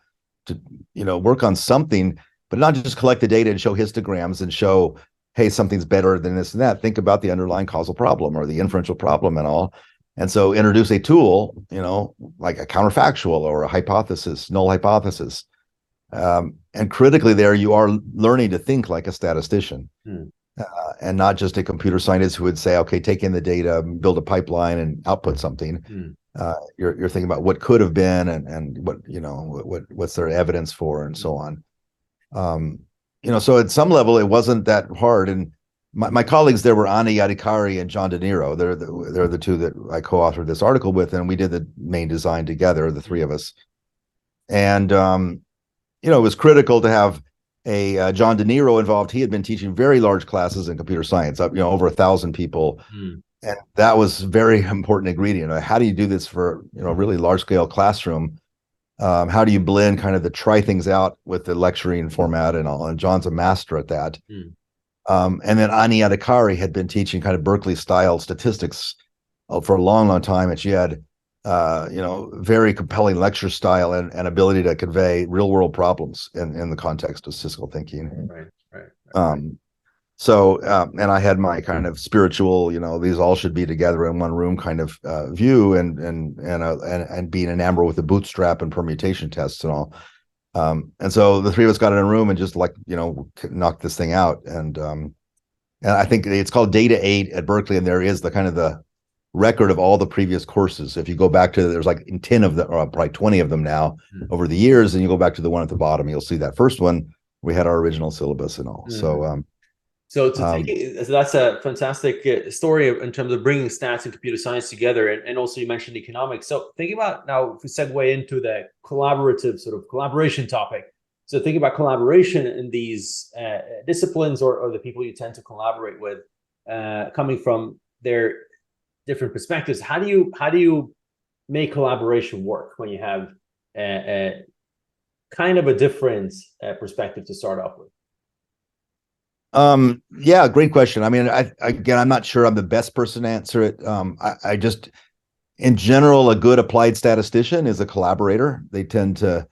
work on something, but not just collect the data and show histograms and show, hey, something's better than this and that. Think about the underlying causal problem or the inferential problem and all. And so introduce a tool, like a counterfactual or a hypothesis, null hypothesis. And critically there, you are learning to think like a statistician and not just a computer scientist who would say, okay, take in the data, build a pipeline and output something. You're thinking about what could have been and what's their evidence for and so on. So at some level, it wasn't that hard. And my colleagues there were Ani Adhikari and John De Niro. They're the two that I co-authored this article with, and we did the main design together, the three of us. And it was critical to have a John De Niro involved. He had been teaching very large classes in computer science, up over 1,000 people, and that was a very important ingredient. How do you do this for a really large scale classroom? How do you blend kind of the try things out with the lecturing format and all? And John's a master at that. And then Ani Adhikari had been teaching kind of Berkeley style statistics for a long, long time. And she had, very compelling lecture style and ability to convey real world problems in the context of statistical thinking. Right. So, and I had my kind of spiritual, these all should be together in one room kind of view, and being enamored with the bootstrap and permutation tests and all. And so the three of us got in a room and just knocked this thing out. And I think it's called Data 8 at Berkeley, and there is the kind of the record of all the previous courses. If you go back to, there's like 10 of them, or probably 20 of them now over the years, and you go back to the one at the bottom, you'll see that first one, we had our original syllabus and all. So that's a fantastic story in terms of bringing stats and computer science together. And also you mentioned economics. So thinking about now, if we segue into the collaborative sort of collaboration topic. So think about collaboration in these disciplines or the people you tend to collaborate with, coming from their different perspectives. How do you make collaboration work when you have a kind of a different perspective to start off with? Yeah, great question. I mean, again, I'm not sure I'm the best person to answer it. I just, in general, a good applied statistician is a collaborator. They tend to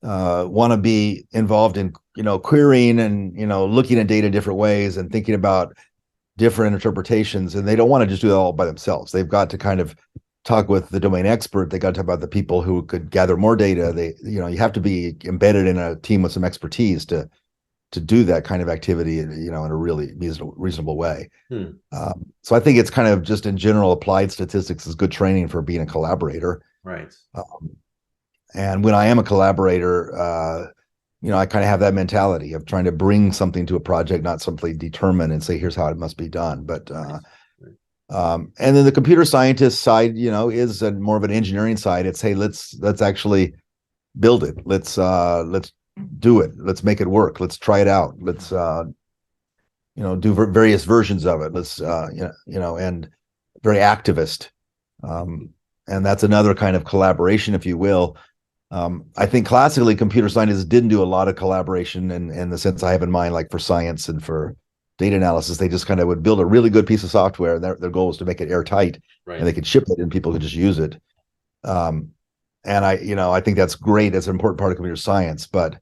want to be involved in, querying and, looking at data different ways and thinking about different interpretations. And they don't want to just do it all by themselves. They've got to kind of talk with the domain expert. They got to talk about the people who could gather more data. You have to be embedded in a team with some expertise to do that kind of activity, in a really reasonable way. So I think it's kind of just in general, applied statistics is good training for being a collaborator. Right. And when I am a collaborator, I kind of have that mentality of trying to bring something to a project, not simply determine and say, here's how it must be done. But and then the computer scientist side, is more of an engineering side. It's, hey, let's actually build it. Let's do it. Let's make it work. Let's try it out. Let's do various versions of it. Let's and very activist. And that's another kind of collaboration, if you will. I think classically computer scientists didn't do a lot of collaboration in the sense I have in mind, like for science and for data analysis. They just kind of would build a really good piece of software, and their goal was to make it airtight, and they could ship it and people could just use it. And I think that's great. That's an important part of computer science. But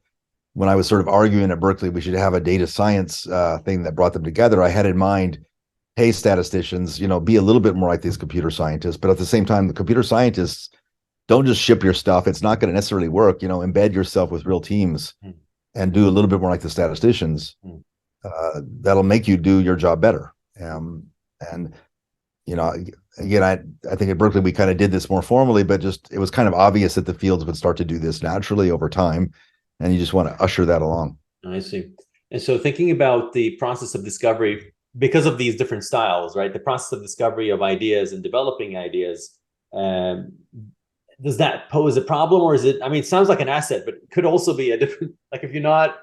when I was sort of arguing at Berkeley, we should have a data science thing that brought them together, I had in mind, hey, statisticians, be a little bit more like these computer scientists. But at the same time, the computer scientists don't just ship your stuff. It's not going to necessarily work. Embed yourself with real teams and do a little bit more like the statisticians. That'll make you do your job better. And again, I think at Berkeley we kind of did this more formally, but just it was kind of obvious that the fields would start to do this naturally over time, and you just want to usher that along. I see. And so thinking about the process of discovery, because of these different styles, right? The process of discovery of ideas and developing ideas, does that pose a problem, or is it? I mean, it sounds like an asset, but it could also be a different. Like if you're not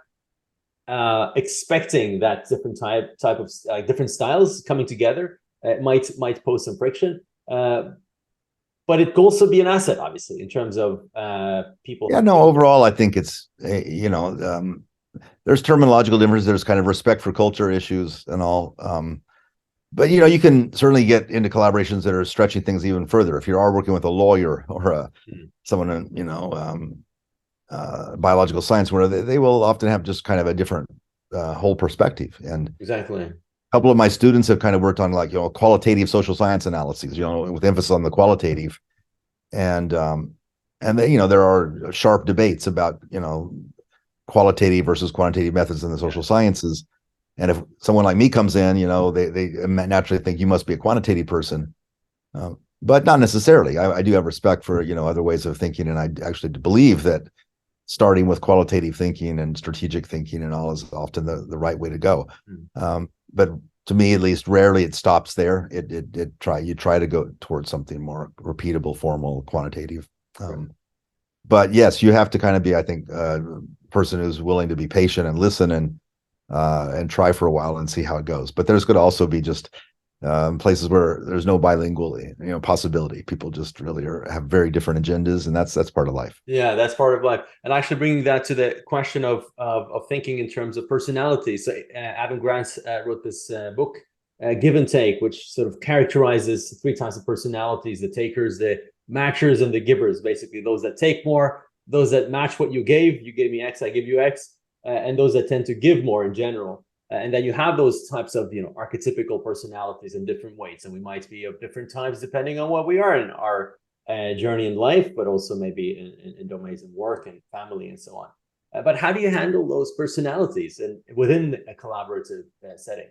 expecting that different type of different styles coming together, it might pose some friction. But it could also be an asset, obviously, in terms of people. Yeah, no, overall, I think it's, there's terminological differences. There's kind of respect for culture issues and all. But, you can certainly get into collaborations that are stretching things even further. If you are working with a lawyer or someone in, biological science, where they will often have just kind of a different whole perspective. And exactly. A couple of my students have kind of worked on qualitative social science analyses, with emphasis on the qualitative, and they, there are sharp debates about qualitative versus quantitative methods in the social sciences. And if someone like me comes in, they naturally think you must be a quantitative person, but not necessarily. I do have respect for other ways of thinking, and I actually believe that starting with qualitative thinking and strategic thinking and all is often the right way to go. But to me, at least, rarely it stops there. You try to go towards something more repeatable, formal, quantitative. But yes, you have to kind of be, I think, a person who's willing to be patient and listen and try for a while and see how it goes. But there's going to also be just places where there's no bilingual possibility. People just really have very different agendas, and that's part of life. Yeah, that's part of life. And actually bringing that to the question of thinking in terms of personality. So Adam Grant wrote this book, Give and Take, which sort of characterizes 3 types of personalities: the takers, the matchers, and the givers. Basically, those that take more, those that match what you gave me X, I give you X, and those that tend to give more in general. And then you have those types of archetypical personalities in different weights, and we might be of different types depending on what we are in our journey in life, but also maybe in domains of work and family and so on. But how do you handle those personalities within a collaborative setting?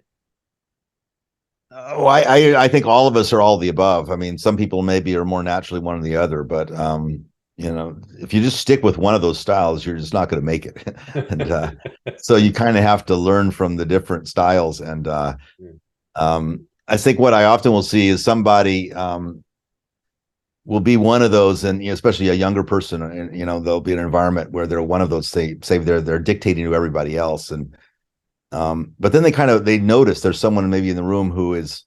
Well, I think all of us are all the above. I mean, some people maybe are more naturally one or the other, but if you just stick with one of those styles, you're just not going to make it. And so you kind of have to learn from the different styles. And I think what I often will see is somebody will be one of those, and especially a younger person, and they'll be in an environment where they're one of those. Say they're dictating to everybody else, and but then they notice there's someone maybe in the room who is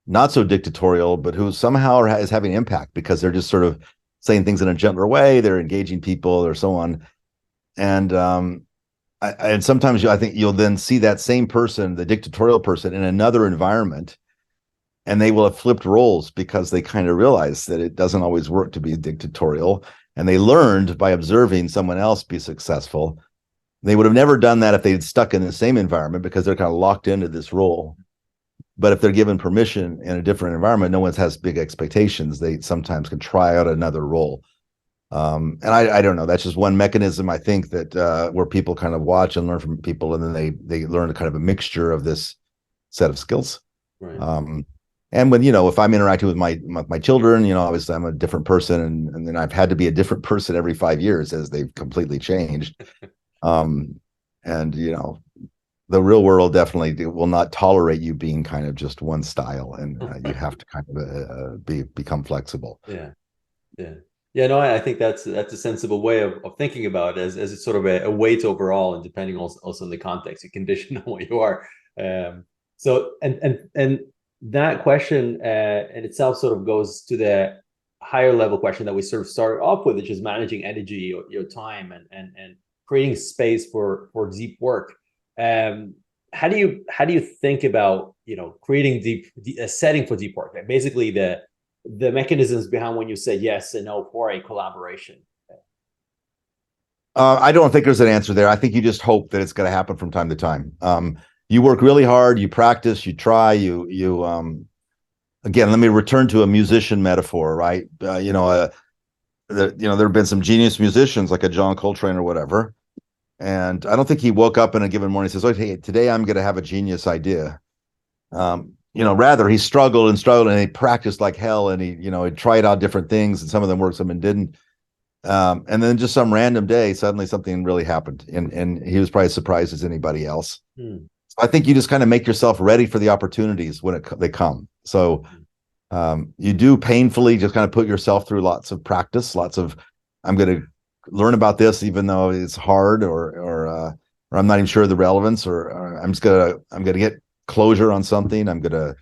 not so dictatorial, but who somehow is having impact because they're just sort of saying things in a gentler way. They're engaging people or so on. And and sometimes I think you'll then see that same person, the dictatorial person, in another environment, and they will have flipped roles because they kind of realize that it doesn't always work to be dictatorial. And they learned by observing someone else be successful. They would have never done that if they'd stuck in the same environment because they're kind of locked into this role. But if they're given permission in a different environment, no one has big expectations. They sometimes can try out another role. And I don't know. That's just one mechanism, I think, that where people kind of watch and learn from people, and then they learn a kind of a mixture of this set of skills. Right. And when, if I'm interacting with my children, obviously I'm a different person, and then I've had to be a different person every 5 years as they've completely changed. And the real world definitely will not tolerate you being kind of just one style, and you have to kind of become flexible. Yeah. No, I think that's a sensible way of thinking about it, as it's sort of a weight overall, and depending also on the context, you condition on what you are. So and that question in itself sort of goes to the higher level question that we sort of started off with, which is managing energy, your time, and creating space for deep work. How do you think about creating a setting for deep work? Basically, the mechanisms behind when you say yes and no for a collaboration. I don't think there's an answer there. I think you just hope that it's going to happen from time to time. You work really hard, you practice, you try, you again, let me return to a musician metaphor, right? There have been some genius musicians like a John Coltrane or whatever. And I don't think he woke up in a given morning and says, okay, today I'm going to have a genius idea. rather he struggled and struggled, and he practiced like hell, and he tried out different things, and some of them worked, some of them didn't. And then just some random day, suddenly something really happened, and he was probably as surprised as anybody else. I think you just kind of make yourself ready for the opportunities when they come. So you do painfully just kind of put yourself through lots of practice, lots of, I'm going to learn about this even though it's hard, or I'm not even sure of the relevance, or I'm going to get closure on something. I'm going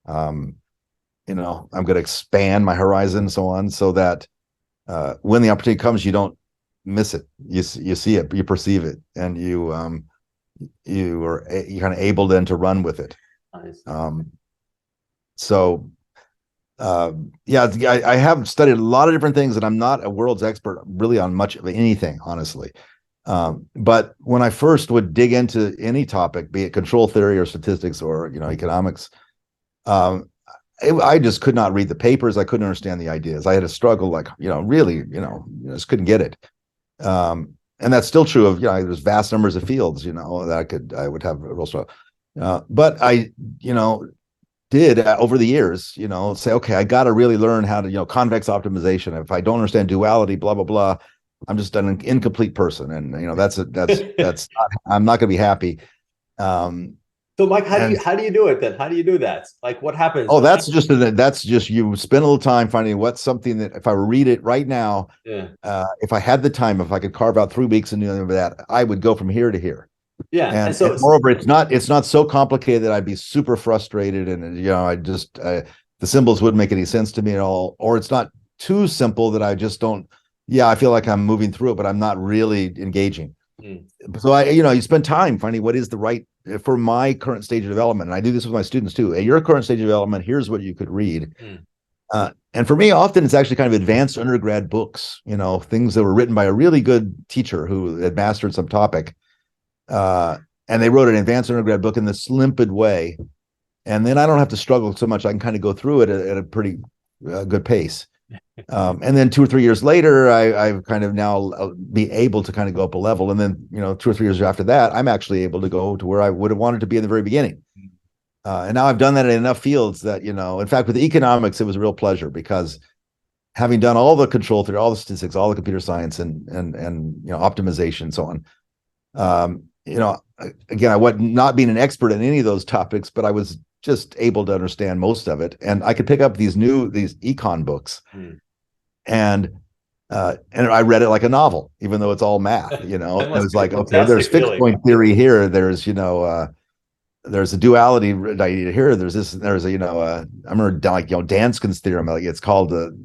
to expand my horizon and so on, so that when the opportunity comes, you don't miss it. You see it, you perceive it, and you kind of able then to run with it. Nice. I have studied a lot of different things, and I'm not a world's expert really on much of anything, honestly. But when I first would dig into any topic, be it control theory or statistics or economics, I just could not read the papers. I couldn't understand the ideas. I had a struggle, really, just couldn't get it. And that's still true of, there's vast numbers of fields, that I would have a real struggle. But I, did over the years, say, okay, I got to really learn how to, convex optimization. If I don't understand duality, blah, blah, blah, I'm just an incomplete person. And, that's not, I'm not going to be happy. So Mike, how do you do it then? How do you do that? Like, what happens? Oh, that's just you spend a little time finding what's something that if I read it right now, if I had the time, if I could carve out 3 weeks and do that, I would go from here to here. Yeah, and so moreover, it's not so complicated that I'd be super frustrated, and I just the symbols wouldn't make any sense to me at all, or it's not too simple that I just don't. Yeah, I feel like I'm moving through it, but I'm not really engaging. So you spend time finding what is the right for my current stage of development. And I do this with my students too. At your current stage of development, here's what you could read. And for me, often it's actually kind of advanced undergrad books, things that were written by a really good teacher who had mastered some topic. And they wrote an advanced undergrad book in this limpid way. And then I don't have to struggle so much. I can kind of go through it at a pretty good pace. And then 2 or 3 years later, I've kind of now be able to kind of go up a level. And then, 2 or 3 years after that, I'm actually able to go to where I would have wanted to be in the very beginning. And now I've done that in enough fields that, in fact, with economics, it was a real pleasure, because having done all the control theory, all the statistics, all the computer science and optimization and so on, again, I was not being an expert in any of those topics, but I was just able to understand most of it. And I could pick up these econ books. And I read it like a novel, even though it's all math, It was like, okay, there's fixed point theory here. There's, there's a duality idea here. There's this, there's I remember Danskin's theorem, it's called the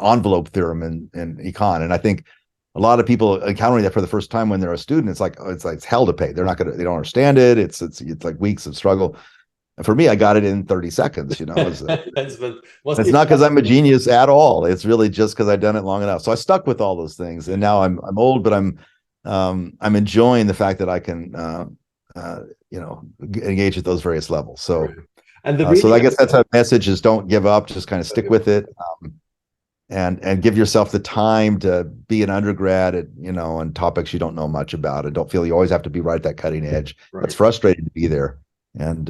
envelope theorem in econ. And I think a lot of people encountering that for the first time when they're a student, it's like it's hell to pay. They don't understand it. It's like weeks of struggle. And for me, I got it in 30 seconds, It's not because I'm a genius at all. It's really just because I've done it long enough. So I stuck with all those things, and now I'm old, but I'm enjoying the fact that I can engage at those various levels. So so I guess that's a message: is don't give up, just kind of stick with it, and give yourself the time to be an undergrad at on topics you don't know much about, and don't feel you always have to be right at that cutting edge. It's frustrating to be there. And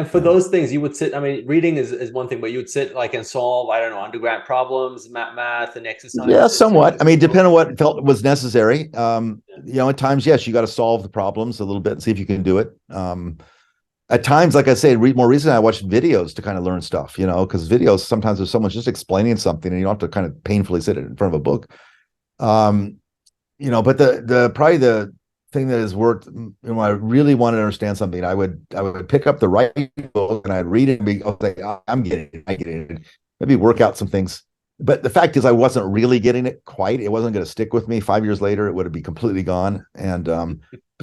for those things you would sit, reading is one thing, but you would sit and solve, I don't know, undergrad problems, math and exercise. Yeah, somewhat. Depending on what felt was necessary. At times, yes, you got to solve the problems a little bit and see if you can do it. At times, like I say, more recently, I watched videos to kind of learn stuff, because videos, sometimes if someone's just explaining something and you don't have to kind of painfully sit in front of a book. But the probably the thing that has worked, when I really wanted to understand something, I would pick up the right book and I'd read it and be, okay, I'm getting it, I get it. Maybe work out some things. But the fact is, I wasn't really getting it quite. It wasn't going to stick with me. 5 years later, it would have been completely gone. And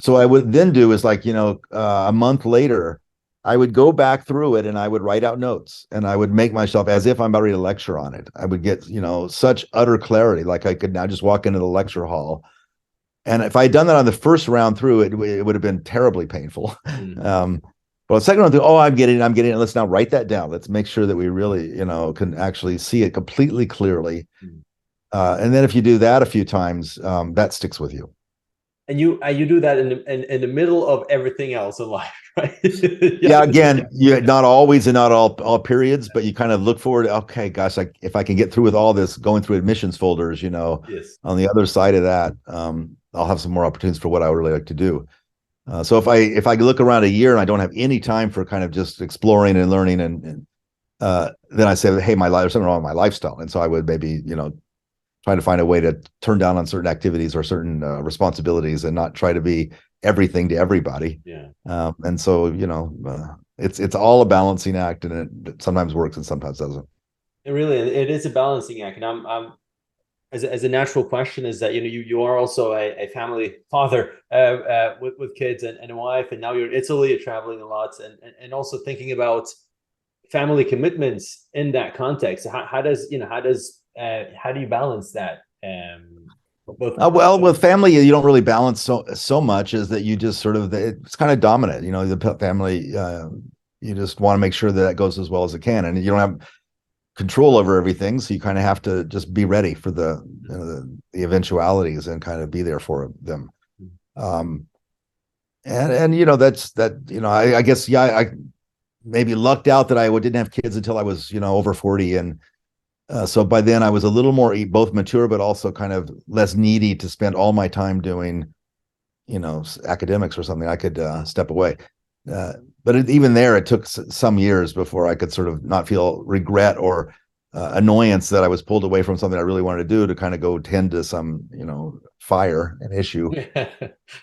so what I would then do is a month later, I would go back through it and I would write out notes, and I would make myself as if I'm about to read a lecture on it. I would get, such utter clarity, like I could now just walk into the lecture hall. And if I had done that on the first round through, it would have been terribly painful. But the second round through, I'm getting it. Let's now write that down. Let's make sure that we really, can actually see it completely clearly. And then if you do that a few times, that sticks with you. And you do that in the middle of everything else in life, right? Yeah, again, not always and not all periods, but you kind of look forward. Okay, gosh, like if I can get through with all this, going through admissions folders, Yes. on the other side of that, I'll have some more opportunities for what I would really like to do. So if I look around a year and I don't have any time for kind of just exploring and learning, and then I say, hey, my life, there's something wrong with my lifestyle, and so I would maybe trying to find a way to turn down on certain activities or certain responsibilities and not try to be everything to everybody. Yeah. And so, it's all a balancing act, and it sometimes works and sometimes doesn't. It is a balancing act. And I'm as a natural question is that, you are also a family father with kids and a wife, and now you're in Italy, you're traveling a lot, and also thinking about family commitments in that context. How do you balance that? Well, with family, you don't really balance so much, as that you just sort of, it's kind of dominant. The family, you just want to make sure that goes as well as it can, and you don't have control over everything, so you kind of have to just be ready for the eventualities and kind of be there for them. That's that. I guess, yeah, I maybe lucked out that I didn't have kids until I was over 40, and so by then I was a little more both mature, but also kind of less needy to spend all my time doing academics or something. I could step away. But even there, it took some years before I could sort of not feel regret or annoyance that I was pulled away from something I really wanted to do to kind of go tend to some, fire, an issue.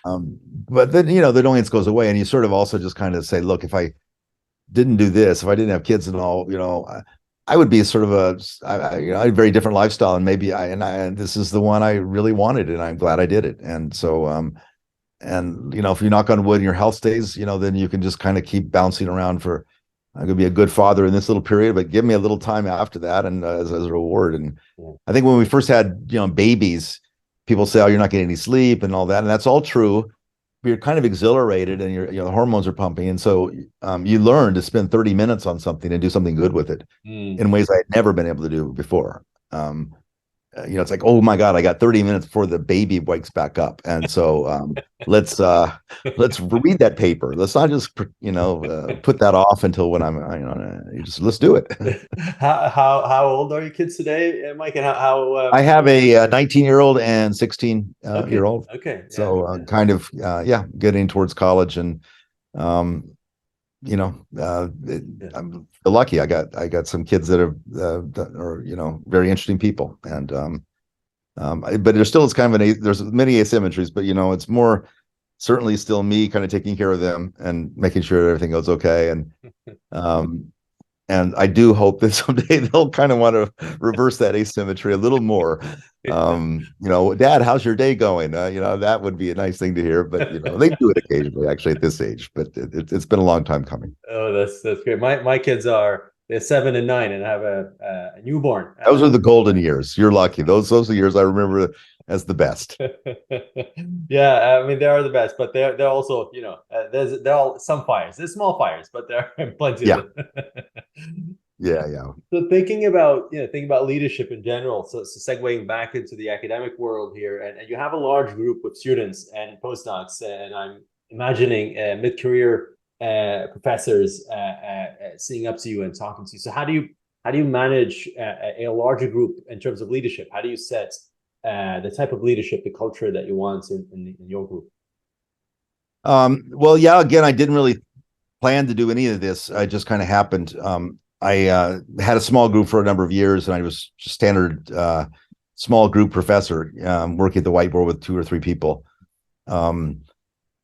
But then, the annoyance goes away, and you sort of also just kind of say, look, if I didn't do this, if I didn't have kids and all, I would be sort of a very different lifestyle, and maybe this is the one I really wanted, and I'm glad I did it. And so, if you knock on wood and your health stays, then you can just kind of keep bouncing around for, I'm going to be a good father in this little period, but give me a little time after that, and as a reward. And I think when we first had, babies, people say, oh, you're not getting any sleep and all that. And that's all true. But you're kind of exhilarated, and the hormones are pumping. And so you learn to spend 30 minutes on something and do something good with it in ways I had never been able to do before. It's like, oh my God, I got 30 minutes before the baby wakes back up. And so let's read that paper. Let's not just, put that off until when let's do it. How old are your kids today, Mike? And I have a 19-year-old and 16-year-old. Okay. So kind of, getting towards college, and, I'm lucky. I got some kids that are very interesting people, and but there's still, it's kind of there's many asymmetries, but it's more certainly still me kind of taking care of them and making sure everything goes okay, and I do hope that someday they'll kind of want to reverse that asymmetry a little more. Dad, how's your day going? That would be a nice thing to hear, but they do it occasionally, actually, at this age, but it's been a long time coming. Oh, that's great. My kids they're 7 and 9, and have a newborn. Those are the golden years. You're lucky. Those are the years I remember as the best. Yeah, I mean, they are the best, but they're also, they're all some fires. There's small fires, but there are plenty of them. Yeah. So thinking about leadership in general, so segueing back into the academic world here, and you have a large group of students and postdocs, and I'm imagining mid-career professors seeing up to you and talking to you. So how do you manage a larger group in terms of leadership? How do you set the type of leadership, the culture that you want in your group? Well, yeah, again, I didn't really plan to do any of this. It just kind of happened. I had a small group for a number of years, and I was just standard small group professor, working at the whiteboard with 2 or 3 people.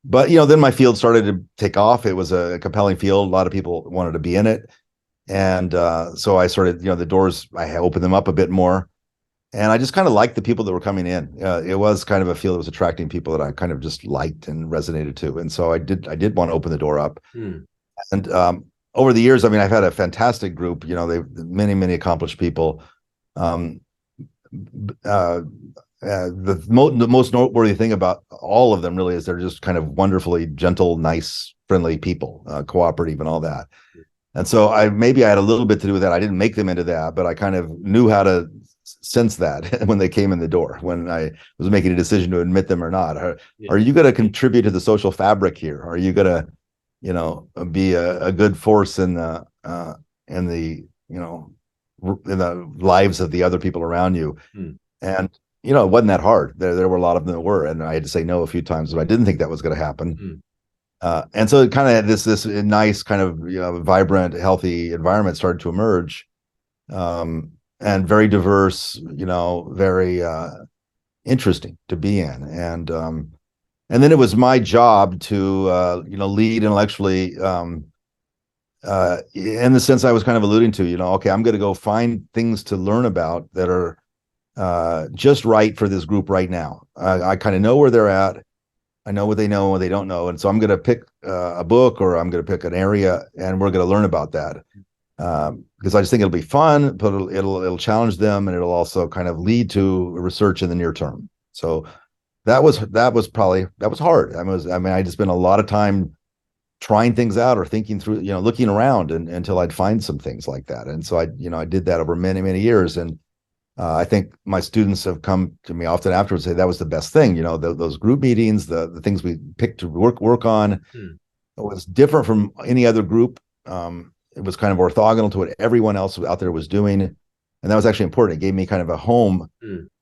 But then my field started to take off. It was a compelling field. A lot of people wanted to be in it, and so I started, the doors, I opened them up a bit more, and I just kind of liked the people that were coming in. It was kind of a field that was attracting people that I kind of just liked and resonated to, and so I did want to open the door up. And over the years, I mean, I've had a fantastic group. They've many accomplished people. The most noteworthy thing about all of them really is they're just kind of wonderfully gentle, nice, friendly people, cooperative and all that. And so I had a little bit to do with that. I didn't make them into that, but I kind of knew how to sense that when they came in the door, when I was making a decision to admit them or not. Are you going to contribute to the social fabric here? Are you going to be a good force in the in the lives of the other people around you. And it wasn't that hard. There were a lot of them that were, and I had to say no a few times, but I didn't think that was going to happen. And so it kind of had this nice kind of vibrant, healthy environment started to emerge, and very diverse, very interesting to be in. And then it was my job to lead intellectually, in the sense I was kind of alluding to. Okay, I'm going to go find things to learn about that are just right for this group right now. I kind of know where they're at. I know what they know and what they don't know. And so I'm going to pick a book, or I'm going to pick an area, and we're going to learn about that. Because I just think it'll be fun, but it'll challenge them, and it'll also kind of lead to research in the near term. So that was hard. I just spent a lot of time trying things out or thinking through, looking around until I'd find some things like that. And so I did that over many, many years. And I think my students have come to me often afterwards, say that was the best thing. Those group meetings, the things we picked to work on, it was different from any other group. It was kind of orthogonal to what everyone else out there was doing, and that was actually important. It gave me kind of a home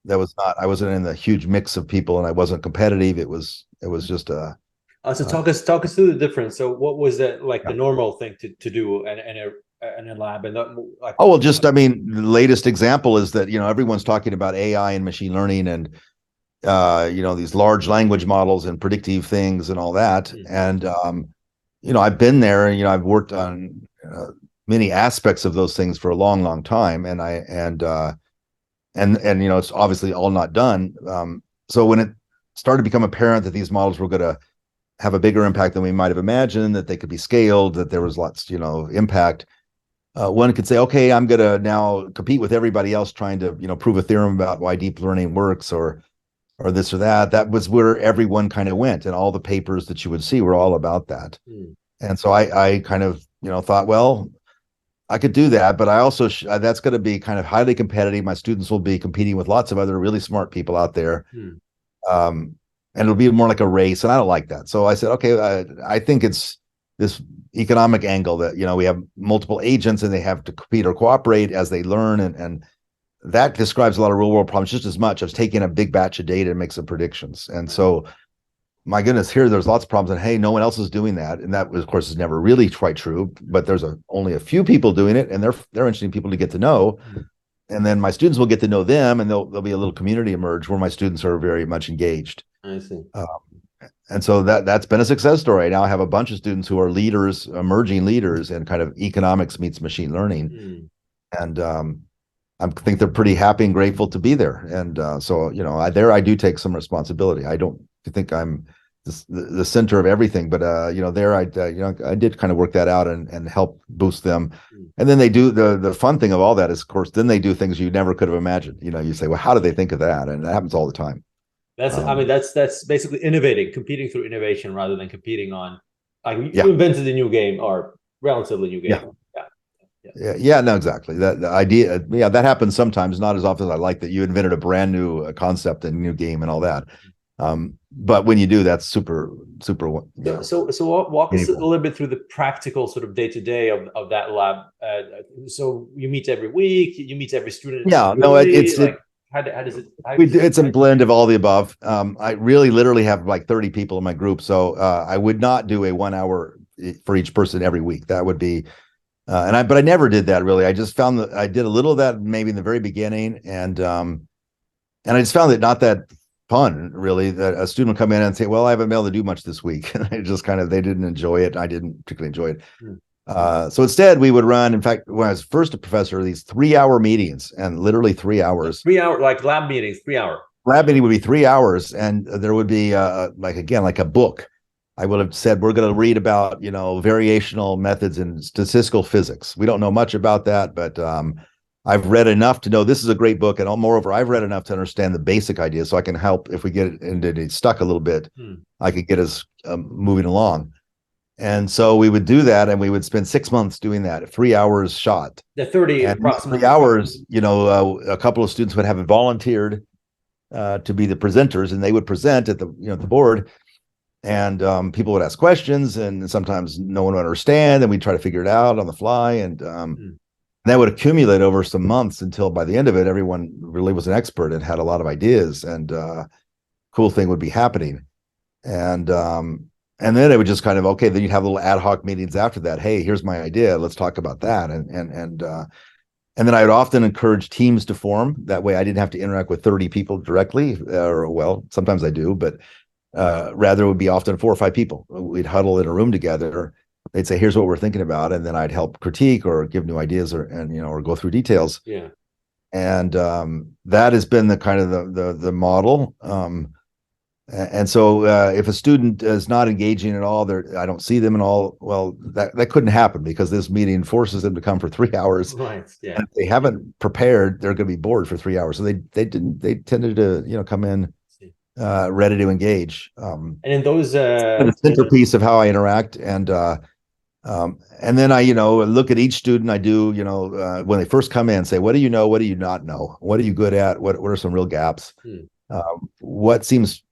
that was not. I wasn't in the huge mix of people, and I wasn't competitive. It was just a. So talk us through the difference. So what was that like the normal thing to do in a lab, and like? Oh well, the latest example is that everyone's talking about AI and machine learning and these large language models and predictive things and all that. And I've been there, and I've worked on many aspects of those things for a long, long time, and it's obviously all not done. So when it started to become apparent that these models were going to have a bigger impact than we might have imagined, that they could be scaled, that there was lots, impact. One could say, okay, I'm going to now compete with everybody else trying to, prove a theorem about why deep learning works or this or that. That was where everyone kind of went, and all the papers that you would see were all about that. And so I kind of, thought, well, I could do that, but I also that's going to be kind of highly competitive. My students will be competing with lots of other really smart people out there. And it'll be more like a race, and I don't like that. So I said, okay, I think it's this economic angle that, we have multiple agents and they have to compete or cooperate as they learn. And that describes a lot of real world problems just as much as taking a big batch of data and make some predictions. And so, my goodness, there's lots of problems, and hey, no one else is doing that. And that, of course, is never really quite true, but there's only a few people doing it, and they're interesting people to get to know. And then my students will get to know them, and there'll be a little community emerge where my students are very much engaged. I see. And so that's been a success story. Now I have a bunch of students who are leaders, emerging leaders in kind of economics meets machine learning. And I think they're pretty happy and grateful to be there. And so, I do take some responsibility. I don't think I'm the center of everything, but I did kind of work that out and help boost them. And then they do the fun thing of all that is, of course, then they do things you never could have imagined. You say, well, how did they think of that? And it happens all the time. That's basically competing through innovation rather than competing on, like, you invented a new game or relatively new game. No, exactly. The idea, that happens sometimes, not as often as I like, that you invented a brand new concept and new game and all that. But when you do, that's super. So walk us a little bit through the practical sort of day-to-day of that lab. So you meet every week, you meet every student. Yeah, no, it's like, how does it? It's a blend of all the above. I really literally have like 30 people in my group, so I would not do a 1 hour for each person every week. That would be, but I never did that really. I just found that I did a little of that maybe in the very beginning, and I just found it not that fun really. That a student would come in and say, "Well, I haven't been able to do much this week," and they didn't enjoy it. I didn't particularly enjoy it. So instead, we would run. In fact, when I was first a professor, these 3-hour meetings, and literally 3 hours. 3 hour, like lab meetings, 3 hour. Lab meeting would be 3 hours, and there would be like a book. I would have said, we're going to read about variational methods in statistical physics. We don't know much about that, but I've read enough to know this is a great book, and moreover, I've read enough to understand the basic ideas, so I can help if we get it stuck a little bit. I could get us moving along. And so we would do that, and we would spend 6 months doing that, 3 hours shot. The 30 and approximately 3 hours. A couple of students would have volunteered to be the presenters, and they would present at the the board. and people would ask questions, and sometimes no one would understand, and we'd try to figure it out on the fly, and that would accumulate over some months until by the end of it, everyone really was an expert and had a lot of ideas, and cool thing would be happening. And then it would just kind of, okay, then you'd have little ad hoc meetings after that. Hey, here's my idea. Let's talk about that. And then I would often encourage teams to form. That way I didn't have to interact with 30 people directly, or well, sometimes I do, but rather it would be often 4 or 5 people. We'd huddle in a room together. They'd say, here's what we're thinking about. And then I'd help critique or give new ideas or go through details. Yeah. And that has been the kind of the model. And so if a student is not engaging at all, I don't see them at all. Well, that couldn't happen because this meeting forces them to come for 3 hours. Right. Yeah. And if they haven't prepared, they're going to be bored for 3 hours. So they tended to come in ready to engage. And in those the centerpiece of how I interact, and then I look at each student. I do when they first come in, say, what do you know? What do you not know? What are you good at? What are some real gaps? What seems,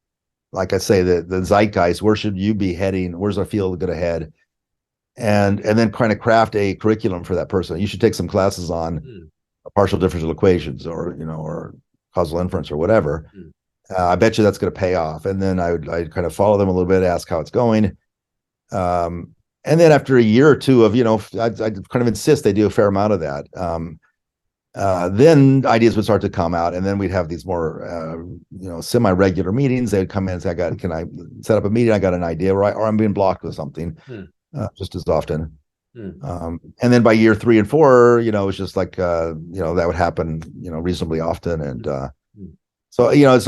like I say, the zeitgeist, where should you be heading? Where's our field going to head? And then kind of craft a curriculum for that person. You should take some classes on partial differential equations, or causal inference or whatever. I bet you that's going to pay off. And then I'd kind of follow them a little bit, ask how it's going. And then after a year or two of, I'd kind of insist they do a fair amount of that. Then ideas would start to come out, and then we'd have these more, semi-regular meetings. They'd come in and say, can I set up a meeting? I got an idea, or I'm being blocked with something, just as often. And then by year 3 and 4, it's just like, that would happen, reasonably often. And so, it was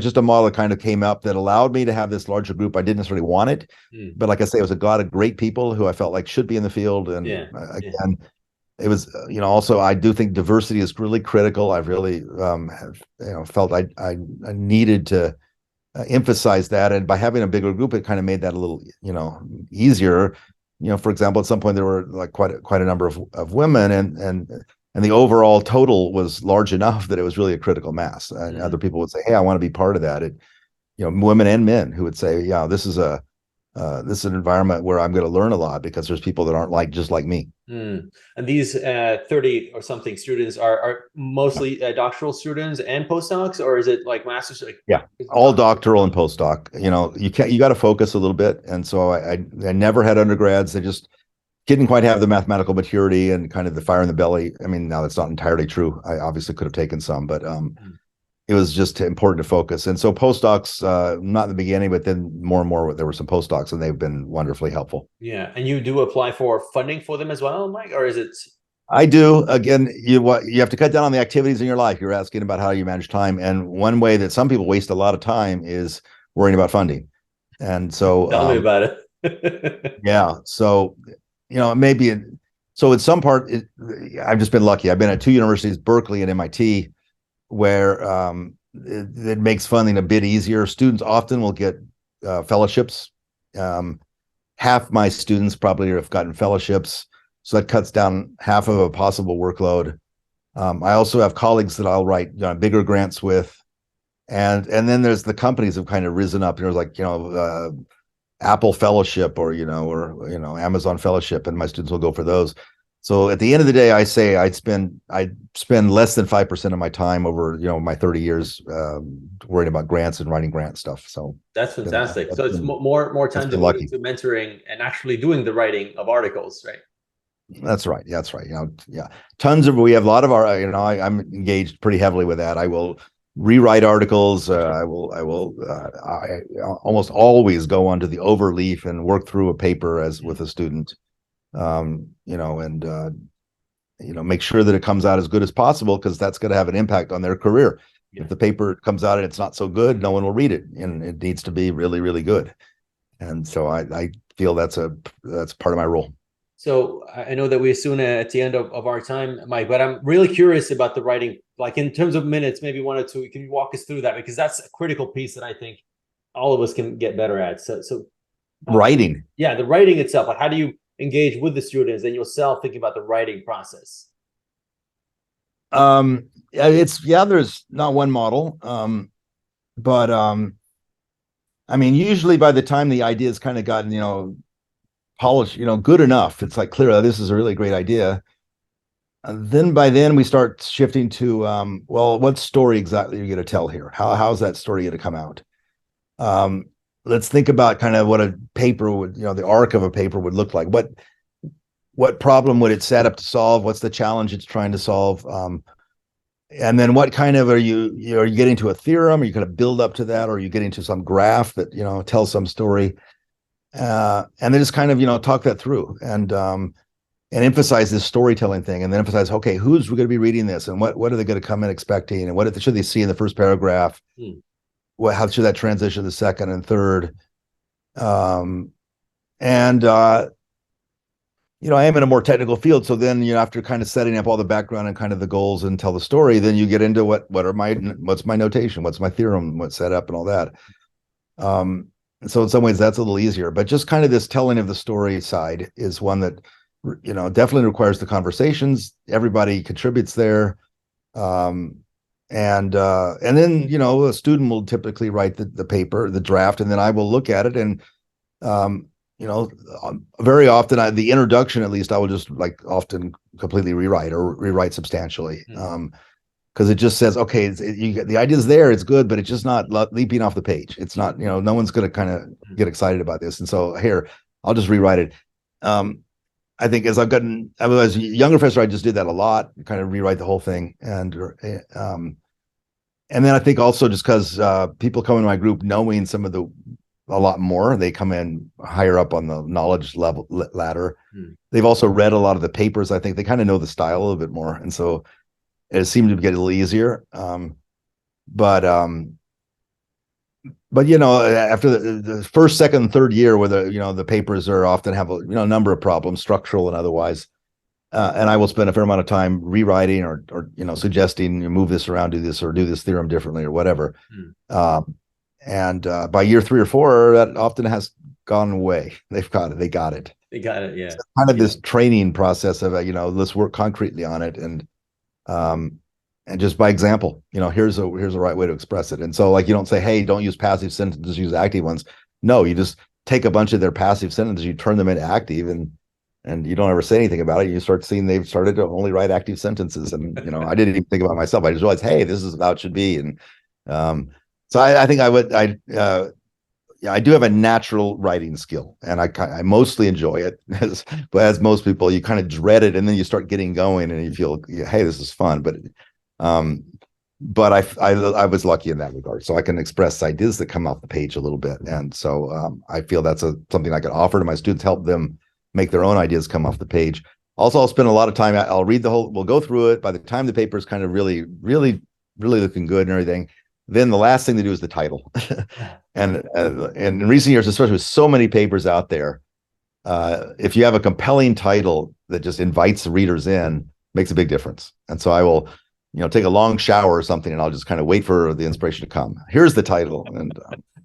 just a model that kind of came up that allowed me to have this larger group. I didn't necessarily want it, but like I say, it was a lot of great people who I felt like should be in the field. And again, it was, also, I do think diversity is really critical. I've really felt I needed to emphasize that. And by having a bigger group, it kind of made that a little, easier. For example, at some point there were like quite a number of women, and the overall total was large enough that it was really a critical mass. And other people would say, hey, I want to be part of that. Women and men who would say, yeah, this is an environment where I'm going to learn a lot because there's people that aren't just like me. And these 30 or something students are mostly doctoral students and postdocs, or is it like masters? Yeah, all doctoral and postdoc. You got to focus a little bit. And so I never had undergrads. They just didn't quite have the mathematical maturity and kind of the fire in the belly. I mean, now that's not entirely true. I obviously could have taken some, but it was just important to focus. And so postdocs, not in the beginning, but then more and more, there were some postdocs, and they've been wonderfully helpful. Yeah. And you do apply for funding for them as well, Mike, or is it? I do. Again, you have to cut down on the activities in your life. You're asking about how you manage time. And one way that some people waste a lot of time is worrying about funding. And so tell me about it. Yeah. So, maybe so in some part, I've just been lucky. I've been at 2 universities, Berkeley and MIT, where it makes funding a bit easier. Students often will get fellowships. Half my students probably have gotten fellowships, so that cuts down half of a possible workload. I also have colleagues that I'll write bigger grants with, and then there's the companies have kind of risen up. There's like Apple Fellowship or Amazon Fellowship, and my students will go for those. So at the end of the day, I say I'd spend less than 5% of my time over my 30 years worrying about grants and writing grant stuff. So that's fantastic. So it's more time devoted to mentoring and actually doing the writing of articles, right? That's right. That's right. We have a lot of our. I'm engaged pretty heavily with that. I will rewrite articles. I almost always go onto the overleaf and work through a paper as with a student. Make sure that it comes out as good as possible, because that's going to have an impact on their career. Yeah. If the paper comes out and it's not so good, no one will read it, and it needs to be really, really good. And so I feel that's part of my role. So I know that we're soon at the end of our time, Mike, but I'm really curious about the writing, like in terms of minutes, maybe 1 or 2. Can you walk us through that? Because that's a critical piece that I think all of us can get better at. So writing. Yeah, the writing itself. Like, how do you engage with the students and yourself thinking about the writing process? There's not one model, but I mean, usually by the time the idea's kind of gotten, polished, good enough, it's like clear, this is a really great idea. Then by then we start shifting to, well, what story exactly are you going to tell here? How's that story going to come out? Let's think about kind of what a paper would, the arc of a paper would look like. What problem would it set up to solve? What's the challenge it's trying to solve? And then what kind of are you getting to a theorem? Are you going to build up to that? Or are you getting to some graph that, tells some story? And then just kind of, talk that through and emphasize this storytelling thing, and then emphasize, okay, who's going to be reading this, and what are they going to come in expecting, and what should they see in the first paragraph? How should that transition to the second and third? And I am in a more technical field, so then after kind of setting up all the background and kind of the goals and tell the story, then you get into what's my notation, what's my theorem, what's set up, and all that. So in some ways that's a little easier, but just kind of this telling of the story side is one that definitely requires the conversations. Everybody contributes there. And then, a student will typically write the paper, the draft, and then I will look at it. And, very often the introduction, at least, I will just often completely rewrite substantially. Because it just says, okay, the idea's there, it's good, but it's just not leaping off the page. It's not, no one's going to kind of get excited about this. And so here, I'll just rewrite it. I think as I was a younger professor, I just did that a lot, kind of rewrite the whole thing. And then I think also just because people come in my group knowing a lot more, they come in higher up on the knowledge level ladder. They've also read a lot of the papers. I think they kind of know the style a little bit more. And so it seemed to get a little easier. But after the first, second, and third year, where the papers often have a number of problems, structural and otherwise, and I will spend a fair amount of time rewriting or suggesting move this around, do this, or do this theorem differently, or whatever. And by year 3 or 4, that often has gone away. They got it. They got it. Yeah. So kind of this training process of let's work concretely on it, and just by example, here's a right way to express it. And so you don't say, hey, don't use passive sentences, use active ones. No, you just take a bunch of their passive sentences, you turn them into active, and you don't ever say anything about it. You start seeing they've started to only write active sentences. And, I didn't even think about myself. I just realized, hey, this is how it should be. And so I think I do have a natural writing skill, and I mostly enjoy it. But as most people, you kind of dread it, and then you start getting going, and you feel, hey, this is fun. But I was lucky in that regard, so I can express ideas that come off the page a little bit, and so I feel that's something I could offer to my students, help them make their own ideas come off the page. Also, I'll spend a lot of time. I'll read we'll go through it. By the time the paper is kind of really, really, really looking good and everything, then the last thing to do is the title. And in recent years, especially with so many papers out there, if you have a compelling title that just invites readers in, makes a big difference. And so I will, take a long shower or something, and I'll just kind of wait for the inspiration to come. Here's the title. And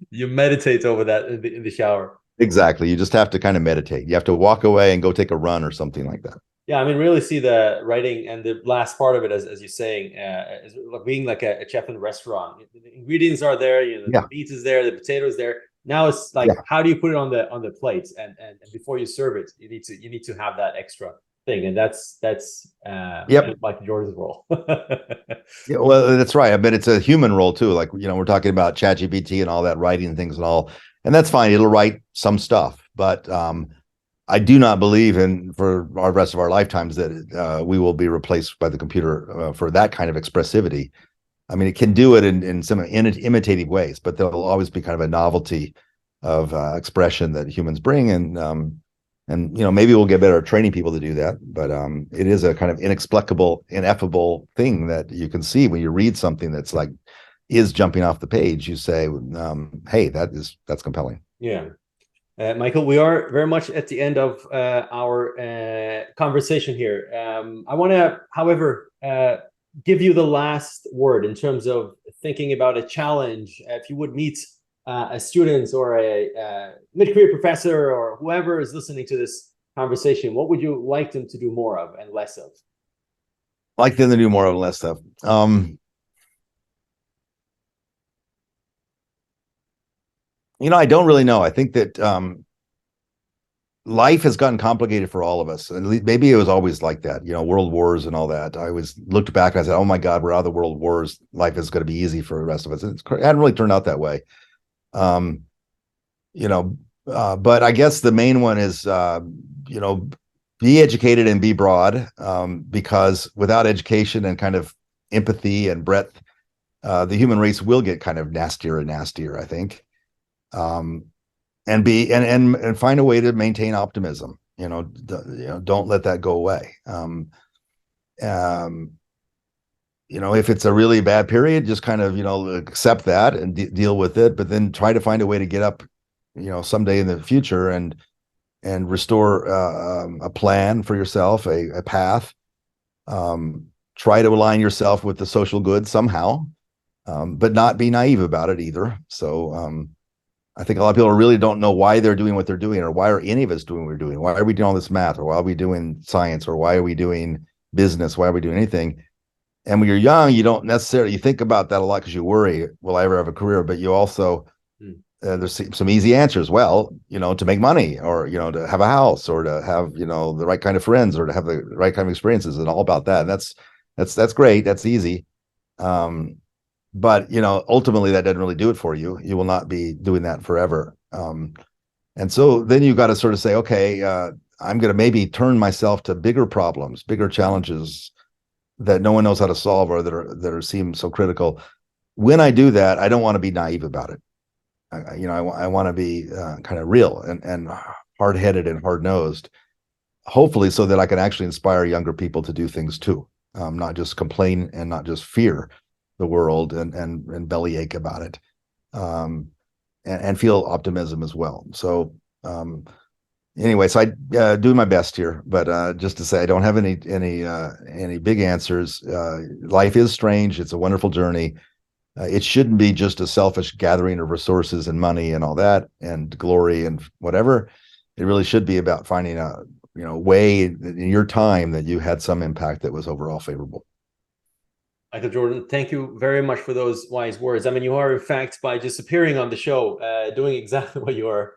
you meditate over that in the shower. Exactly. You just have to kind of meditate. You have to walk away and go take a run or something like that. Yeah, I mean, really see the writing and the last part of it, as you're saying, as being like a chef in a restaurant. The ingredients are there, the meat is there, the potato is there. Now it's like, how do you put it on the plates? And before you serve it, you need to have that extra thing, and that's Michael Jordan's role. Yeah, well, that's right. I bet it's a human role too. Like, we're talking about ChatGPT and all that writing things and all, and that's fine. It'll write some stuff, but I do not believe for our rest of our lifetimes that we will be replaced by the computer for that kind of expressivity. I mean, it can do it in some imitative ways, but there'll always be kind of a novelty of expression that humans bring, and maybe we'll get better at training people to do that. But it is a kind of ineffable thing that you can see when you read something that's is jumping off the page. You say, hey, that's compelling. Yeah. Michael, we are very much at the end of our conversation here. I want to, however, give you the last word in terms of thinking about a challenge. If you would meet a student or a mid-career professor or whoever is listening to this conversation, what would you like them to do more of and less of? Like them to do more of and less of. I don't really know. I think that life has gotten complicated for all of us. And maybe it was always like that, world wars and all that. I always looked back and I said, oh my God, we're out of the world wars. Life is going to be easy for the rest of us. It hadn't really turned out that way. Um, but I guess the main one is, be educated and be broad, because without education and kind of empathy and breadth, the human race will get kind of nastier and nastier, I think. And find a way to maintain optimism. Don't let that go away. If it's a really bad period, just kind of accept that and deal with it, but then try to find a way to get up, someday in the future and restore a plan for yourself, a path. Try to align yourself with the social good somehow, but not be naive about it either. So I think a lot of people really don't know why they're doing what they're doing, or why are any of us doing what we're doing. Why are we doing all this math, or why are we doing science, or why are we doing business? Why are we doing anything? And when you're young, you don't necessarily, you think about that a lot because you worry, will I ever have a career? But you also, there's some easy answers. Well, to make money, or, to have a house, or to have, the right kind of friends, or to have the right kind of experiences, and all about that. And that's great. That's easy. But ultimately that doesn't really do it for you. You will not be doing that forever. And so then you got to sort of say, okay, I'm going to maybe turn myself to bigger problems, bigger challenges that no one knows how to solve, or that seem so critical. When I do that, I don't want to be naive about it. I want to be kind of real and hard-headed and hard-nosed, hopefully, so that I can actually inspire younger people to do things too, not just complain and not just fear the world and bellyache about it, and feel optimism as well. So anyway, so I do my best here, but just to say, I don't have any big answers. Life is strange. It's a wonderful journey. It shouldn't be just a selfish gathering of resources and money and all that and glory and whatever. It really should be about finding a way in your time that you had some impact that was overall favorable. Michael Jordan, thank you very much for those wise words. I mean, you are, in fact, by just appearing on the show, doing exactly what you are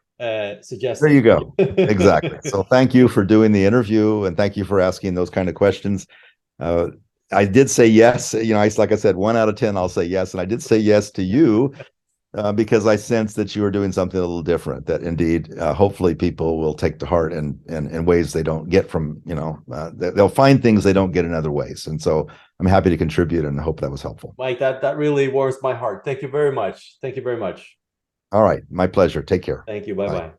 suggesting. There you go. Exactly. So thank you for doing the interview, and thank you for asking those kind of questions. I did say yes. Like I said, 1 out of 10, I'll say yes. And I did say yes to you because I sense that you are doing something a little different, that indeed, hopefully people will take to heart and in ways they don't get from, they'll find things they don't get in other ways. And so I'm happy to contribute, and I hope that was helpful. Mike, that really warms my heart. Thank you very much. Thank you very much. All right. My pleasure. Take care. Thank you. Bye-bye.